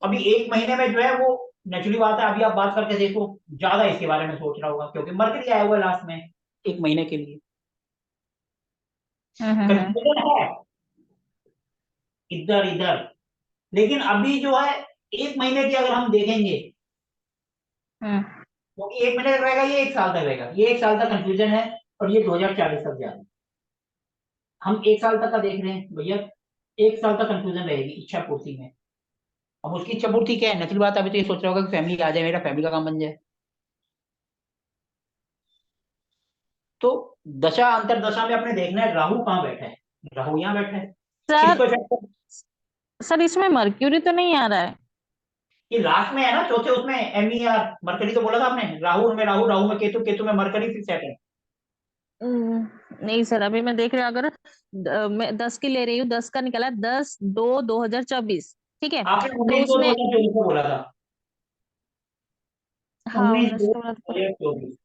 अभी 1 महीने में जो है वो, नेचुरली बात है, अभी आप बात करके देखो, ज्यादा इसके बारे में सोच रहा होगा, क्योंकि मरकरी आया हुआ है लास्ट में 1 महीने के लिए। हम्म। कंफ्यूजन है इधर इधर, लेकिन अभी जो है 1 महीने की अगर हम देखेंगे, हम्म, क्योंकि 1 महीने तक रहेगा, ये 1 साल तक रहेगा, ये 1 साल तक कंफ्यूजन है। और ये 2040 तक जा रहा है। हम 1 साल तक का देख रहे हैं भैया, 1 साल तक कंफ्यूजन रहेगी इच्छा पूर्ति में। अब उसकी इच्छा पूर्ति क्या है? नेचुरल बात है, अभी तो ये सोच रहा होगा कि फैमिली आ जाए, मेरा फैमिली का काम बन जाए। तो दशा अंतर दशा में अपने देखना है राहु कहाँ बैठा है। राहु यहाँ बैठा है। सर किसको इफेक्ट? सर इसमें मर्क्यूरी तो नहीं आ रहा है? ये लास्ट में है ना, चौथे उसमें, MER मरकरी तो बोला था आपने, राहु में राहु, राहु में केतु, केतु में मरकरी, फिर सेटर्न। नहीं सर, अभी मैं देख रही हूँ, अगर मैं 10 की ले रही हूँ, 10 का निकला, 10/2/2024। ठीक है। आपने तो 19/2/2024 उसमें, को बोला था। हाँ, उन्नीस 19 दो का दो मतलब हजार चौबीस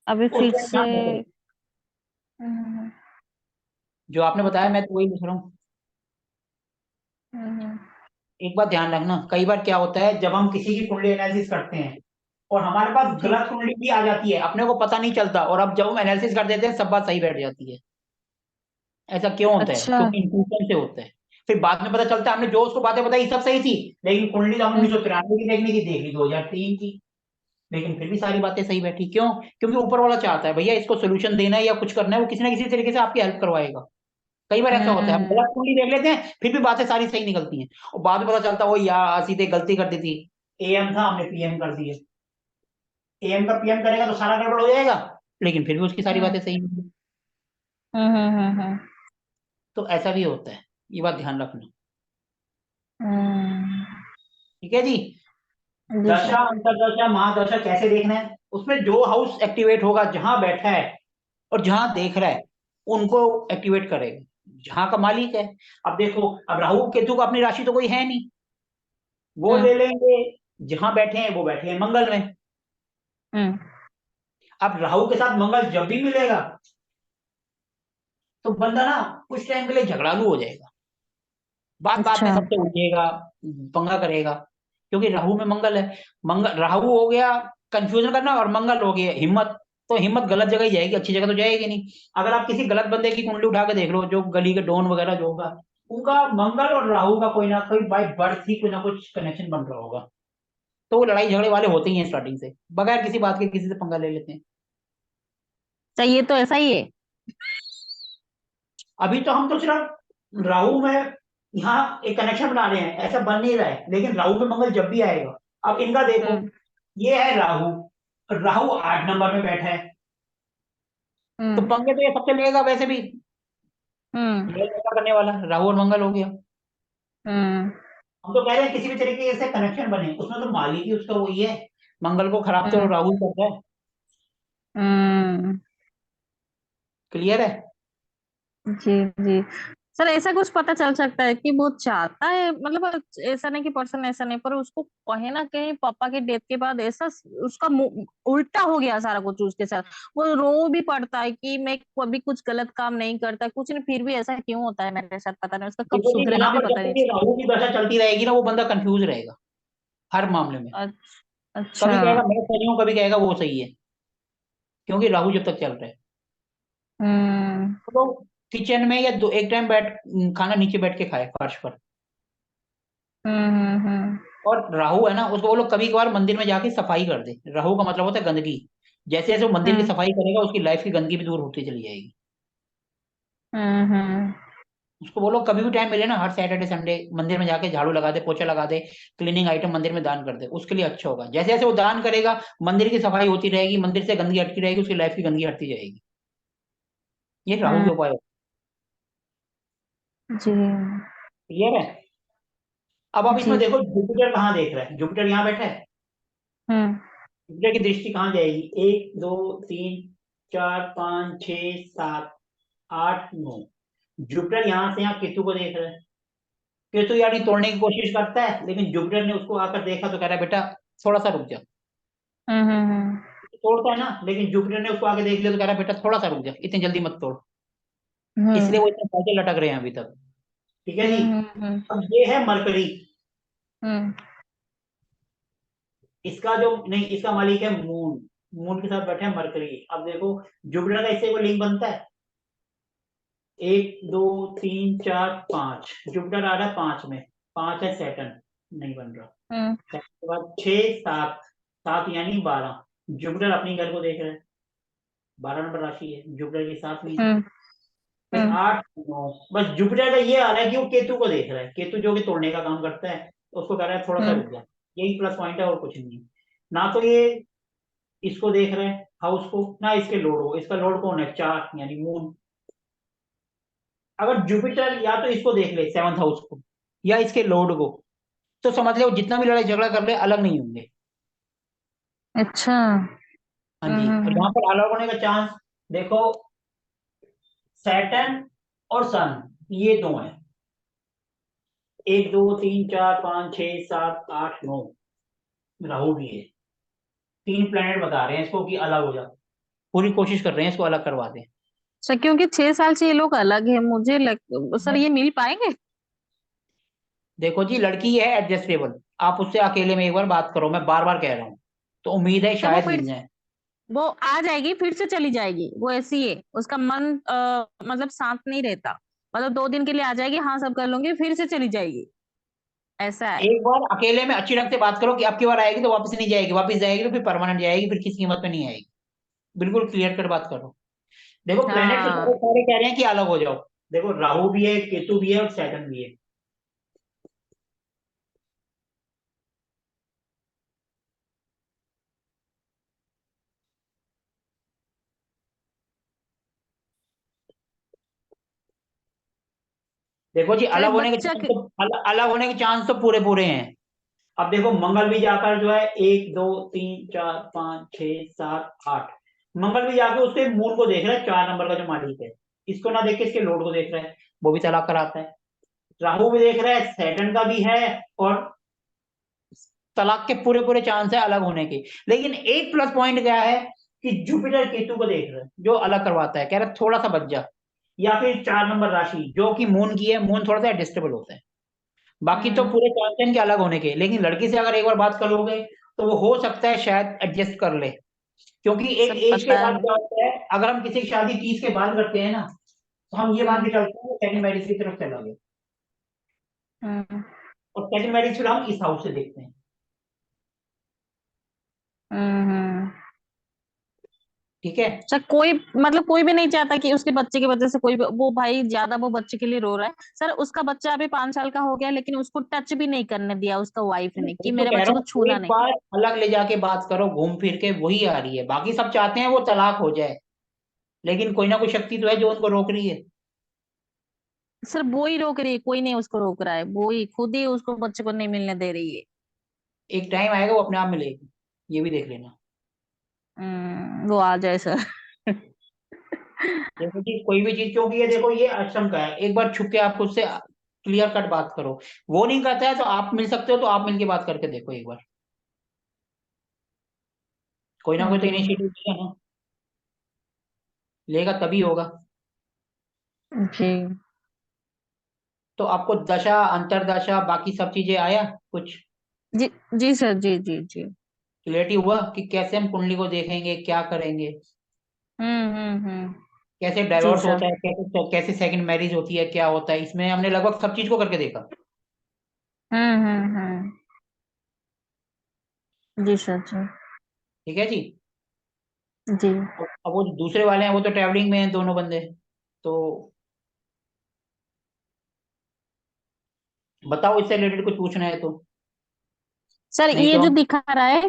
अभी उस फिर टाइम से। यहाँ मरकरी, हम्म जो आपने बताया मैं तो वही लिख रहा हूँ। हम्म एक बात ध्यान रखना, कई बार क्या होता है जब हम किसी की कुंडली एनालिसिस करते हैं और हमारे पास जी। गलत कुंडली भी आ जाती है, अपने को पता नहीं चलता, और अब जब हम एनालिसिस कर देते हैं सब बात सही बैठ जाती है। ऐसा क्यों होता है? अच्छा। क्योंकि इंट्यूशन से होता है। फिर बाद में पता चलता है हमने जो उसको बातें बताई सब सही थी, लेकिन कुंडली तो हम हम्म, 1993 की देखने की देख ली, 2003 की, लेकिन फिर भी सारी बातें सही बैठी। क्यों? क्योंकि ऊपर वाला चाहता है भैया इसको सोल्यूशन देना है या कुछ करना है, वो किसी ना किसी तरीके से आपकी हेल्प करवाएगा। कई बार ऐसा होता है, हम हम्म गलत कुंडली देख लेते हैं फिर भी बातें सारी सही निकलती हैं, और बाद में पता चलता है वो यार सीधे गलती कर दी थी, एएम था हमने पीएम कर दिया। एएम का पीएम करेगा तो सारा गड़बड़ हो जाएगा, लेकिन फिर भी उसकी सारी हम्म बातें सही निकली। हम्म। तो ऐसा भी होता है, ये बात ध्यान रखना। हम्म, ठीक है जी। जी दशा सर। अंतरदशा महादशा कैसे देखना है, उसमें जो हाउस एक्टिवेट होगा जहां बैठा है और जहां देख रहा है उनको एक्टिवेट करेगा, जहां का मालिक है। अब देखो, अब राहु केतु का अपनी राशि तो कोई है नहीं, वो हम्म ले लेंगे, जहां बैठे हैं वो बैठे हैं मंगल में। हम्म। अब राहु के साथ मंगल जब भी मिलेगा तो बंदा ना कुछ टाइम के लिए झगड़ालू हो जाएगा, बात बात में अच्छा। सबसे उलझेगा, पंगा करेगा, क्योंकि राहु में मंगल है। मंगल राहु हो गया कंफ्यूजन करना, और मंगल हो गया हिम्मत। तो हिम्मत गलत जगह ही जाएगी, अच्छी जगह तो जाएगी नहीं। अगर आप किसी गलत बंदे की कुंडली उठा के देख लो, जो गली के डॉन वगैरह जो होगा, उनका मंगल और राहु का कोई ना कोई बाय बर्थ ही कोई ना कुछ कनेक्शन बन रहा होगा। तो वो लड़ाई झगड़े वाले होते ही हैं स्टार्टिंग से, बगैर किसी बात के किसी से पंगा ले लेते हैं। चाहिए तो ऐसा ही है। अभी तो हम तो सिर्फ राहु में यहाँ एक कनेक्शन बना रहे हैं, ऐसा बन नहीं रहा है, लेकिन राहु में मंगल जब भी आएगा। अब इनका देखो, हम्म ये है राहु, राहु 8 नंबर में बैठा है, तो हम्म पंगे तो ये सबसे लेगा वैसे भी, हम्म ये ऐसा करने वाला राहु और मंगल हो गया। हम्म हम तो कह रहे हैं किसी भी तरीके से कनेक्शन बने, उसमें तो मालिक ही उसका वही है, मंगल को खराब तो हम्म राहु ही करता है। हम्म। क्लियर है। जी जी। सर ऐसा कुछ पता चल सकता है कि वो चाहता है, मतलब ऐसा नहीं कि पर्सन ऐसा नहीं, पर उसको कहीं ना कहीं पापा के डेथ के बाद ऐसा उसका उल्टा हो गया सारा कुछ उसके साथ। वो रो भी पड़ता है कि मैं कभी कुछ गलत काम नहीं करता कुछ नहीं, फिर भी ऐसा क्यों होता है मेरे साथ पता नहीं, उसका कब देखो जी, सुधरेगा यहाँ भी पर जब पता नहीं तक ये चलेगा। राहु की दशा चलती रहेगी ना, वो बंदा कंफ्यूज रहेगा हर मामले में। अच्छा। कभी कहेगा मैं सही हूँ, कभी कहेगा वो सही है, क्योंकि राहु जब तक चल रहा है। हम्म तो किचन में या दो एक टाइम खाना नीचे बैठ के खाए फर्श पर। हम्म हम्म हम्म और राहु है ना, उसको वो लोग कभी कभार मंदिर में जाके सफाई कर दे। राहु का मतलब होता है गंदगी। जैसे जैसे वो मंदिर की हम्म सफाई करेगा, उसकी लाइफ की गंदगी भी दूर होती चली जाएगी। हम्म। उसको बोलो कभी भी टाइम मिले ना, हर सैटरडे संडे मंदिर में जाके झाड़ू लगा दे, पोछा लगा दे, क्लीनिंग आइटम मंदिर में दान कर दे, उसके लिए अच्छा होगा। जैसे जैसे वो दान करेगा, मंदिर की सफाई होती रहेगी, मंदिर से गंदगी हटती रहेगी, उसकी लाइफ की गंदगी हटती जाएगी। ये राहु हम्म, के उपाय होते जी हैं। क्लियर है। अब आप इसमें जी। देखो जुपिटर कहाँ देख रहा है, जुपिटर यहाँ बैठा है। हम्म जुपिटर की दृष्टि कहाँ जाएगी, 1 2 3 4 5 6 7 8 9। जुपिटर यहाँ से यहाँ केतु को देख रहा है। केतु यानी तोड़ने की कोशिश करता है, लेकिन जुपिटर ने उसको आकर देखा तो कह रहा है बेटा थोड़ा सा रुक जा। हम्म। तोड़ता है ना, लेकिन जुपिटर ने उसको आगे देख लिया तो कह रहा है बेटा थोड़ा सा रुक जा, इतनी जल्दी मत तोड़। हम्म इसलिए वो इतने फायदे लटक रहे हैं अभी तक। ठीक है जी। हम्म। अब ये है मरकरी, हम्म इसका जो नहीं, इसका मालिक है मून। मून के साथ बैठे हैं मरकरी। अब देखो जुपिटर का इससे कोई लिंक बनता है, 1 2 3 4 5, जुपिटर आ रहा है 5 में, 5 है सैटर्न, नहीं बन रहा। हम्म सैटर्न के बाद 6 7, 7 यानी 12, जुपिटर अपनी घर को देख रहा है, 12 नंबर राशि है, जुपिटर की 7वीं है। हम्म फिर हम्म 8 9, बस जुपिटर का ये आ रहा है कि वो केतु को देख रहा है, केतु जो कि तोड़ने का काम करता है, तो उसको कह रहा है थोड़ा सा हम्म रुक जा। यही प्लस पॉइंट है और कुछ नहीं है। ना तो ये इसको देख रहे हैं हाउस को, ना इसके लॉर्ड को। इसका लॉर्ड कौन है, 4 यानी मून। अगर जुपिटर या तो इसको देख ले 7th हाउस को, या इसके लॉर्ड को, तो समझ ले वो जितना भी लड़ाई झगड़ा कर ले अलग नहीं होंगे। अच्छा। हाँ जी। और यहाँ पर अलग होने का चांस देखो, सैटर्न और सन, ये दो हैं। 1 2 3 4 5 6 7 8 9, राहु भी है। 3 प्लेनेट बता रहे हैं इसको कि अलग हो जाओ, पूरी कोशिश कर रहे हैं इसको अलग करवा दें। सर क्योंकि 6 साल से ये लोग अलग है, मुझे सर ये मिल पाएंगे? देखो जी, लड़की है एडजस्टेबल, आप उससे अकेले में एक बार बात करो, मैं बार बार कह रहा हूँ, तो उम्मीद है सर वो शायद फिर मिल जाए। वो आ जाएगी फिर से चली जाएगी, वो ऐसी है, उसका मन मतलब शांत नहीं रहता। मतलब 2 दिन के लिए आ जाएगी, हाँ सब कर लूंगी, फिर से चली जाएगी, ऐसा है। एक बार अकेले में अच्छी ढंग से बात करो कि अब की बार आएगी तो वापस नहीं जाएगी, वापस जाएगी तो फिर परमानेंट जाएगी, फिर किसी कीमत में नहीं आएगी। बिल्कुल क्लियर कट बात करो। देखो प्लेनेट तो सारे हाँ। सारे कह रहे हैं कि अलग हो जाओ, देखो राहु भी है, केतु भी है और सैटर्न भी है। देखो जी, सर अलग होने के बच्चा चांस तो अलग होने के चांस तो पूरे पूरे हैं। अब देखो मंगल भी जाकर जो है 1 2 3 4 5 6 7 8, मंगल भी जाकर उसके मून को देख रहा है, 4 नंबर का जो मालिक है। इसको ना देख के इसके लॉर्ड को देख रहा है, वो भी तलाक कराता है। राहु भी देख रहा है, सैटर्न का भी है, और तलाक के पूरे पूरे चांस है अलग होने के। लेकिन एक प्लस पॉइंट क्या है कि जुपिटर केतु को देख रहा है, जो अलग करवाता है, कह रहा है थोड़ा सा बच जा। या फिर 4 नंबर राशि जो कि मून की है, मून थोड़ा सा एडजस्टेबल होता है। बाकी तो हम्म पूरे चांस हैं इनके अलग होने के। लेकिन लड़की से अगर एक बार बात कर लोगे तो वो हो सकता है शायद एडजस्ट कर ले। क्योंकि एक सर एज के पता बाद नहीं। क्या होता है, अगर हम किसी की शादी 30 के बाद करते हैं ना, तो हम ये मान हम्म के चलते हैं सेकंड मैरिज की तरफ चला गया। हम्म और सेकंड मैरिज फिर हम इस हाउस से देखते हैं। हम्म। ठीक है। सर कोई मतलब कोई भी नहीं चाहता कि उसके बच्चे की वजह से कोई भी, वो भाई ज्यादा वो बच्चे के लिए रो रहा है। सर उसका बच्चा अभी 5 साल का हो गया, लेकिन उसको टच भी नहीं करने दिया उसका वाइफ ने, कि मैं तो मेरे कह बच्चे रहा को हूँ छूना एक नहीं। बार अलग ले जाके बात करो, घूम फिर के वही आ रही है। बाकी सब चाहते हैं वो तलाक हो जाए, लेकिन कोई ना कोई शक्ति तो है जो उनको रोक रही है। सर वो ही रोक रही है, कोई नहीं उसको रोक रहा है, वो ही खुद ही उसको बच्चे को नहीं मिलने दे रही है। एक टाइम आएगा वो अपने आप मिलेगी, ये भी देख लेना। वो आ जाए सर। देखो कि कोई भी चीज, क्योंकि ये देखो ये अक्षम का है, एक बार छुप के आप उससे क्लियर कट बात करो। वो नहीं करता है तो आप मिल सकते हो, तो आप मिलके बात करके देखो एक बार। कोई ना कोई तो हम्म इनिशिएटिव लेगा ना, लेगा तभी होगा। जी तो आपको दशा अंतरदशा बाकी सब चीजें आया कुछ जी जी सर, जी जी जी। क्लियरिटी हुआ कि कैसे हम कुंडली को देखेंगे, क्या करेंगे, हम्म। कैसे जी डाइवोर्स सर। होता है, कैसे कैसे सेकंड मैरिज होती है, क्या होता है इसमें, हमने लगभग सब चीज को करके देखा। हम्म। जी सर जी। ठीक है जी। जी अब वो जो दूसरे वाले हैं वो तो ट्रैवलिंग में हैं दोनों बंदे। तो बताओ, इससे रिलेटेड कुछ पूछना है तो। सर नहीं ये तो जो हम, दिखा रहा है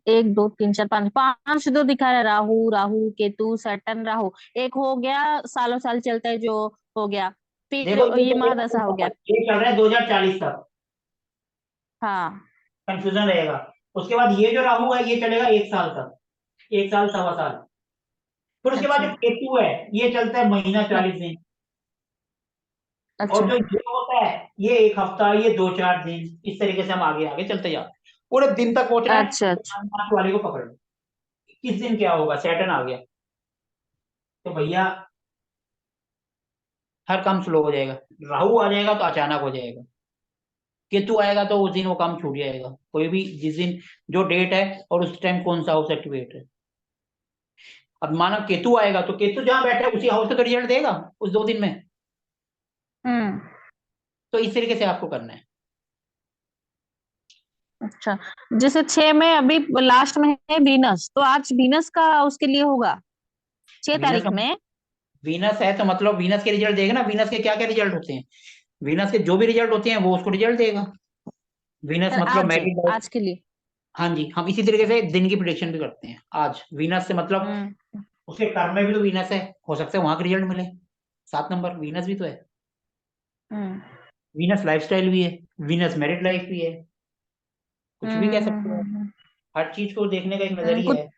1 2 3 4 5, 5 जो दिखा रहा है, राहु राहु केतु सैटर्न राहु, एक हो गया सालों साल चलता है जो हो गया, फिर देखो ये ये चलेगा महादशा हो गया। ये चल रहा है 2040 तक, हाँ। कंफ्यूजन रहेगा। उसके बाद ये जो राहु है ये चलेगा 1 साल तक, 1 साल 1.25 साल। फिर उसके बाद अच्छा जो केतु है ये चलता है महीना 40 दिन। और अच्छा जो ये होता है ये 1 हफ्ता, ये 2 4 दिन, इस तरीके से हम आगे आगे चलते जाते हैं। पूरे दिन तक पहुंचना है अच्छा तो अच्छा। 5 वाले को पकड़ लो। किस दिन क्या होगा, सैटर्न आ गया तो भैया हर काम स्लो हो जाएगा। राहु आ जाएगा तो अचानक हो जाएगा। केतु आएगा तो उस दिन वो काम छूट जाएगा, कोई भी जिस दिन जो डेट है और उस टाइम कौन सा हाउस एक्टिवेट है। अब माना केतु आएगा तो केतु जहां बैठा है उसी हाउस से तो रिजल्ट देगा उस 2 दिन में। हम्म। तो इस तरीके से आपको करना है। अच्छा, जैसे 6 में अभी लास्ट में है वीनस, तो आज वीनस का उसके लिए होगा, छह वीनस तारीख में। वीनस है तो मतलब वीनस के रिजल्ट देगा ना। वीनस के क्या क्या रिजल्ट होते हैं, वीनस के जो भी रिजल्ट होते हैं वो उसको रिजल्ट देगा। वीनस सर मतलब आज मैरिड लाइफ। आज के लिए। हाँ जी, हम इसी तरीके से दिन की प्रिडिक्शन भी करते हैं आज। वीनस से मतलब हम्म उसके कर्म में भी तो वीनस है, हो सकता है वहां का रिजल्ट मिले। 7 नंबर वीनस भी तो है। हम्म वीनस लाइफस्टाइल भी है, वीनस मैरिड लाइफ भी है। कुछ भी कह सकते हो। हम्म। हर चीज को देखने का एक नजरिया कुछ है।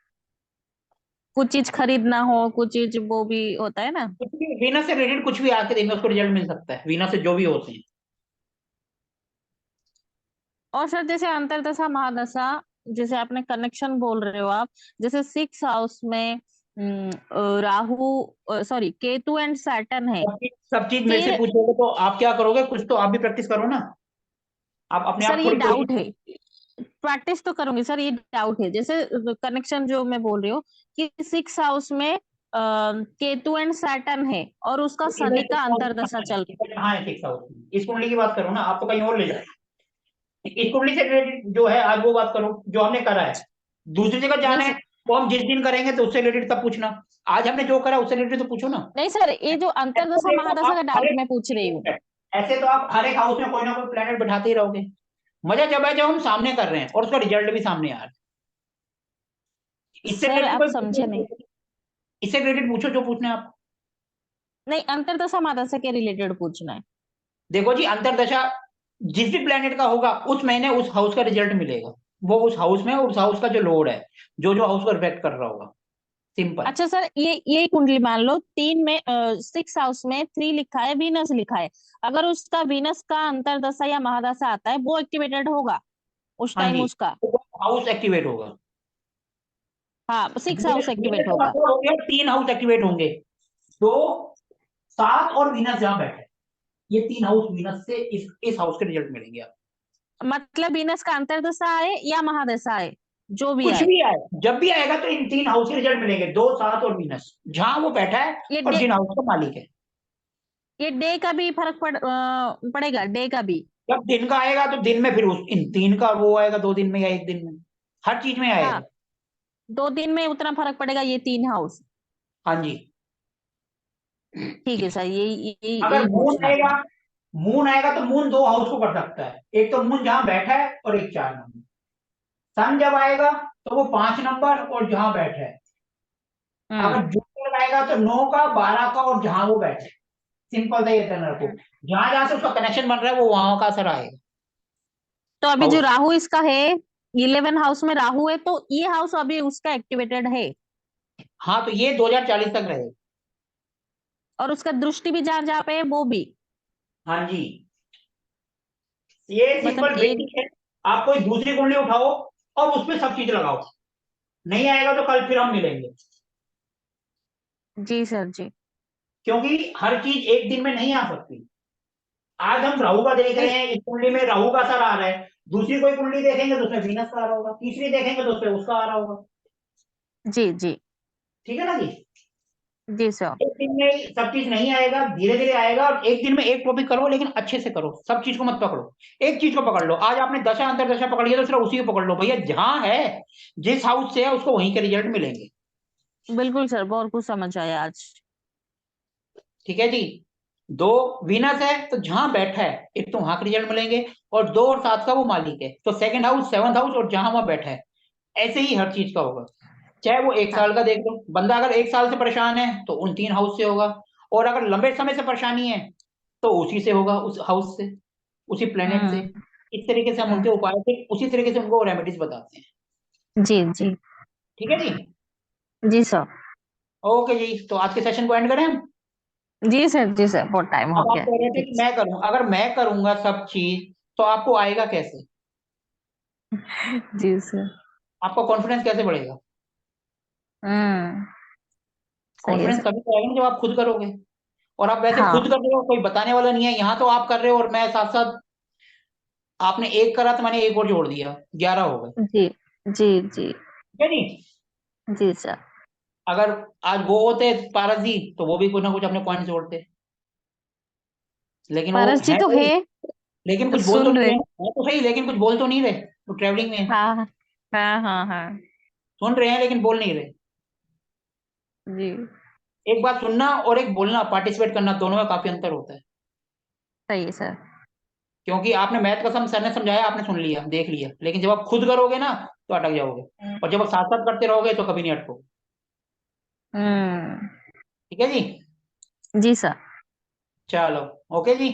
कुछ चीज खरीदना हो, कुछ चीज वो भी होता है ना। कुछ भी वीनस से रिलेटेड कुछ भी आके देखना, उसको रिजल्ट मिल सकता है वीनस से जो भी होते हैं। और सर जैसे अंतरदशा महादशा, जैसे आपने कनेक्शन बोल रहे हो आप, जैसे 6 हाउस में Rahu, sorry Ketu and Saturn है, सब चीज मेरे से फिर पूछोगे तो आप क्या करोगे, कुछ तो आप भी प्रैक्टिस करो ना। आप अपने सर आप ये थोड़ी कोई। डाउट है, प्रैक्टिस तो करूंगी सर, ये डाउट है जैसे कनेक्शन जो मैं बोल रही हूँ कि 6 हाउस में केतु एंड सैटर्न है और उसका इधर शनि का अंतरदशा चल। कहाँ है 6 हाउस में, इस कुंडली की बात करो ना, आप तो कहीं और ले जाए। इस कुंडली से रिलेटेड जो है आज वो बात करो जो हमने करा है। दूसरी जगह नहीं जाना है सर। वो हम जिस दिन करेंगे तो उससे रिलेटेड तब पूछना। आज हमने जो करा उससे रिलेटेड तो पूछो ना। नहीं सर, ये जो ऐसे तो अंतरदशा देखो महादशा आप का हर डाउट एक मैं पूछ रही हूँ। ऐसे तो आप हर एक हाउस में कोई ना कोई प्लेनेट बैठाते ही रहोगे। मजा जब है जब हम सामने कर रहे हैं और उसका रिजल्ट भी सामने आ रहा है। इससे सर रिलेटेड आप समझे नहीं। कोई, इससे रिलेटेड पूछो जो पूछना है आप। नहीं, अंतरदशा महादशा के रिलेटेड पूछना है। देखो जी, अंतरदशा जिस भी प्लेनेट का होगा उस महीने उस हाउस का रिजल्ट मिलेगा। वो उस हाउस में उस हाउस का जो लोड है, जो जो हाउस को इफेक्ट कर रहा होगा। सिंपल। अच्छा सर, ये कुंडली मान लो 3 में 6 हाउस में 3 लिखा है, वीनस लिखा है। अगर उसका वीनस का अंतरदशा या महादशा आता है, वो एक्टिवेटेड होगा उस हाँ टाइम जी, उसका। तो हाउस एक्टिवेट होगा। हाँ, 6 हाउस वीनस एक्टिवेट का होगा। मतलब हो गया 3 हाउस एक्टिवेट होंगे। तो 7 और वीनस जहां बैठे, ये 3 हाउस वीनस से इस हाउस के रिजल्ट मिलेंगे आप। मतलब वीनस का अंतरदशा आए या महादशा आए, जो भी कुछ आए। भी आए, जब भी आएगा तो इन 3 हाउस के रिजल्ट मिलेंगे, 2, 7 और वीनस, जहां वो बैठा है ये और डे जिन हाउस का मालिक है। ये डे का भी फर्क पड़ेगा, डे का भी। जब दिन का आएगा तो दिन में फिर उस इन 3 का वो आएगा, 2 दिन में या 1 दिन में, हर चीज में हाँ, आएगा। 2 दिन में उतना फर्क पड़ेगा, ये 3 हाउस। हाँ जी। ठीक है सर, अगर यही मून पूछना आएगा, था। मून आएगा तो मून 2 हाउस को कर सकता है। एक तो मून जहां बैठा है और एक 4 नंबर। सन जब आएगा तो वो 5 नंबर और जहां बैठा है। हम्म। अगर जुपिटर आएगा तो 9 का, 12 का और जहां वो बैठे। सिंपल सा ये ध्यान रखो। जहां जहां से उसका कनेक्शन बन रहा है वो वहां का असर आएगा। तो अभी जो हाउस। राहु इसका है, 11 हाउस में राहु है, तो ये हाउस अभी उसका एक्टिवेटेड है। हाँ, तो ये 2040 तक रहेगा। और उसका दृष्टि भी जहां जहां पे है वो भी। हाँ जी। ये मतलब सिंपल एक। बेसिक है। आप कोई दूसरी कुंडली उठाओ और उसमें सब चीज लगाओ। नहीं आएगा तो कल फिर हम मिलेंगे। जी सर जी। क्योंकि हर चीज एक दिन में नहीं आ सकती। आज हम राहु का देख रहे नहीं। हैं, इस कुंडली में राहु का असर आ रहा है। दूसरी कोई कुंडली देखेंगे तो उसमें वीनस का आ रहा होगा, तीसरी देखेंगे तो उसमें उसका आ रहा होगा। जी जी। ठीक है ना जी। जी सर। एक दिन में ही सब चीज नहीं आएगा, धीरे धीरे आएगा। और एक दिन में एक टॉपिक करो, लेकिन अच्छे से करो, सब चीज को मत पकड़ो। एक चीज को पकड़ लो। आज आपने दशा अंतरदशा पकड़ लिया तो सिर्फ उसी को पकड़ लो भैया, जहां है, जिस हाउस से है उसको वहीं के रिजल्ट मिलेंगे। बिल्कुल सर, बहुत कुछ समझ आया आज। ठीक है जी। 2 वीनस है तो जहां बैठा है एक तो वहां के रिजल्ट मिलेंगे। और 2 और 7 का वो मालिक है, तो सेकंड हाउस, 7th हाउस और जहां वहां बैठा है। ऐसे ही हर चीज का होगा। चाहे वो 1 साल का देख लो, बंदा अगर 1 साल से परेशान है तो उन 3 हाउस से होगा। और अगर लंबे समय से परेशानी है तो उसी से होगा, उस हाउस से, उसी प्लेनेट से। हम्म। इस तरीके से हम उनके हम्म। उपाय से उसी तरीके से उनको रेमेडीज बताते हैं। जी जी। ठीक है जी। जी सर। ओके जी, तो आज के सेशन को एंड करें हम। जी सर, जी सर, बहुत टाइम हो अब आप गया। कह रहे थे जी कि मैं करूं, अगर मैं करूंगा सब चीज तो आपको आएगा कैसे? जी सर। आपका कॉन्फिडेंस कैसे बढ़ेगा? हम्म। सही है कॉन्फिडेंस सर। तभी तो आएगा ना जब आप खुद करोगे। और आप वैसे खुद हाँ। कर रहे हो, कोई बताने वाला नहीं है। यहाँ तो आप कर रहे हो और मैं साथ साथ, आपने एक करा तो मैंने एक और जोड़ दिया, 11 हो गए। जी जी। जी। ठीक है जी। जी सर। अगर आज वो होते पारस जी तो वो भी कुछ ना कुछ अपने पॉइंट जोड़ते। लेकिन वो पारस जी है तो नहीं। है। लेकिन कुछ बोल तो सुन नहीं रहे। रहे हैं तो सही, लेकिन कुछ बोल तो नहीं रहे। वो ट्रेवलिंग में है। हाँ हाँ। हाँ हाँ हाँ। सुन रहे हैं लेकिन बोल नहीं रहे। जी। एक बात सुनना और एक बोलना, पार्टिसिपेट करना, दोनों में काफी अंतर होता है। सही है सर। क्योंकि आपने मैथ का सर ने समझाया, आपने सुन लिया, देख लिया, लेकिन जब आप खुद करोगे ना तो अटक जाओगे। और जब आप साथ साथ करते रहोगे तो कभी नहीं अटकोगे। हम्म। ठीक है जी। जी सर। चलो। ओके जी।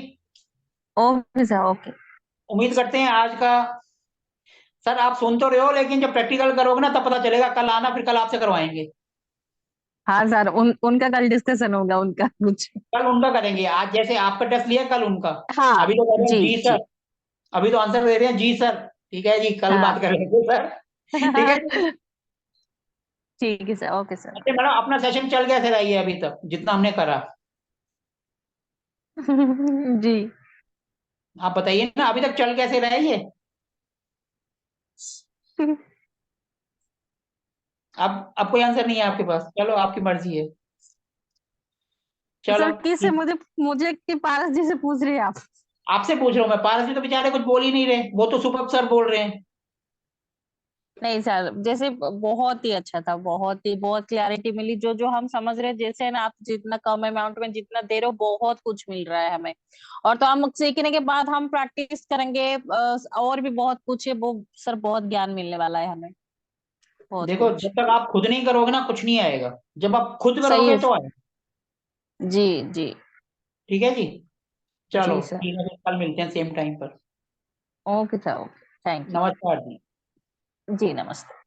Okay sir, okay. उम्मीद करते हैं आज का, सर आप सुन तो रहे हो लेकिन जब प्रैक्टिकल करोगे ना तब पता चलेगा। कल आना, फिर कल आपसे करवाएंगे। हाँ सर, उनका कल डिस्कशन होगा, उनका कुछ। कल उनका करेंगे, आज जैसे आपका टेस्ट लिया कल उनका। हाँ। अभी तो कह रहे हैं जी जी जी। सर। अभी तो आंसर दे रहे हैं जी सर। ठीक है जी, कल बात हाँ। करेंगे सर। ठीक है जी। ठीक है सर, ओके सर। अच्छा मैडम, अपना सेशन चल कैसे रही है अभी तक जितना हमने करा? जी। आप बताइए ना, अभी तक चल कैसे रहा है ये? अब कोई आंसर नहीं है आपके पास, चलो आपकी मर्जी है। चलो सर किससे, मुझे मुझे कि पारस जी से पूछ रही हैं आप? आपसे पूछ रहा हूँ मैं। पारस जी तो बेचारे कुछ बोल ही नहीं रहे, वो तो सुपर सर बोल रहे हैं। नहीं सर, जैसे बहुत ही अच्छा था, बहुत क्लैरिटी मिली। जो जो हम समझ रहे हैं, जैसे ना आप जितना कम अमाउंट में जितना दे रहे हो, बहुत कुछ मिल रहा है हमें। और तो हम सीखने के बाद हम प्रैक्टिस करेंगे, और भी बहुत कुछ है वो सर, बहुत ज्ञान मिलने वाला है हमें, बहुत देखो कुछ। जब तक आप खुद नहीं करोगे ना, कुछ नहीं आएगा। जब आप खुद सही करोगे है। तो आएगा। जी जी। ठीक है जी। चलो जी सर। ठीक है, फिर कल मिलते हैं सेम टाइम पर। Okay sir, okay, thank you. नमस्कार जी। जी नमस्ते।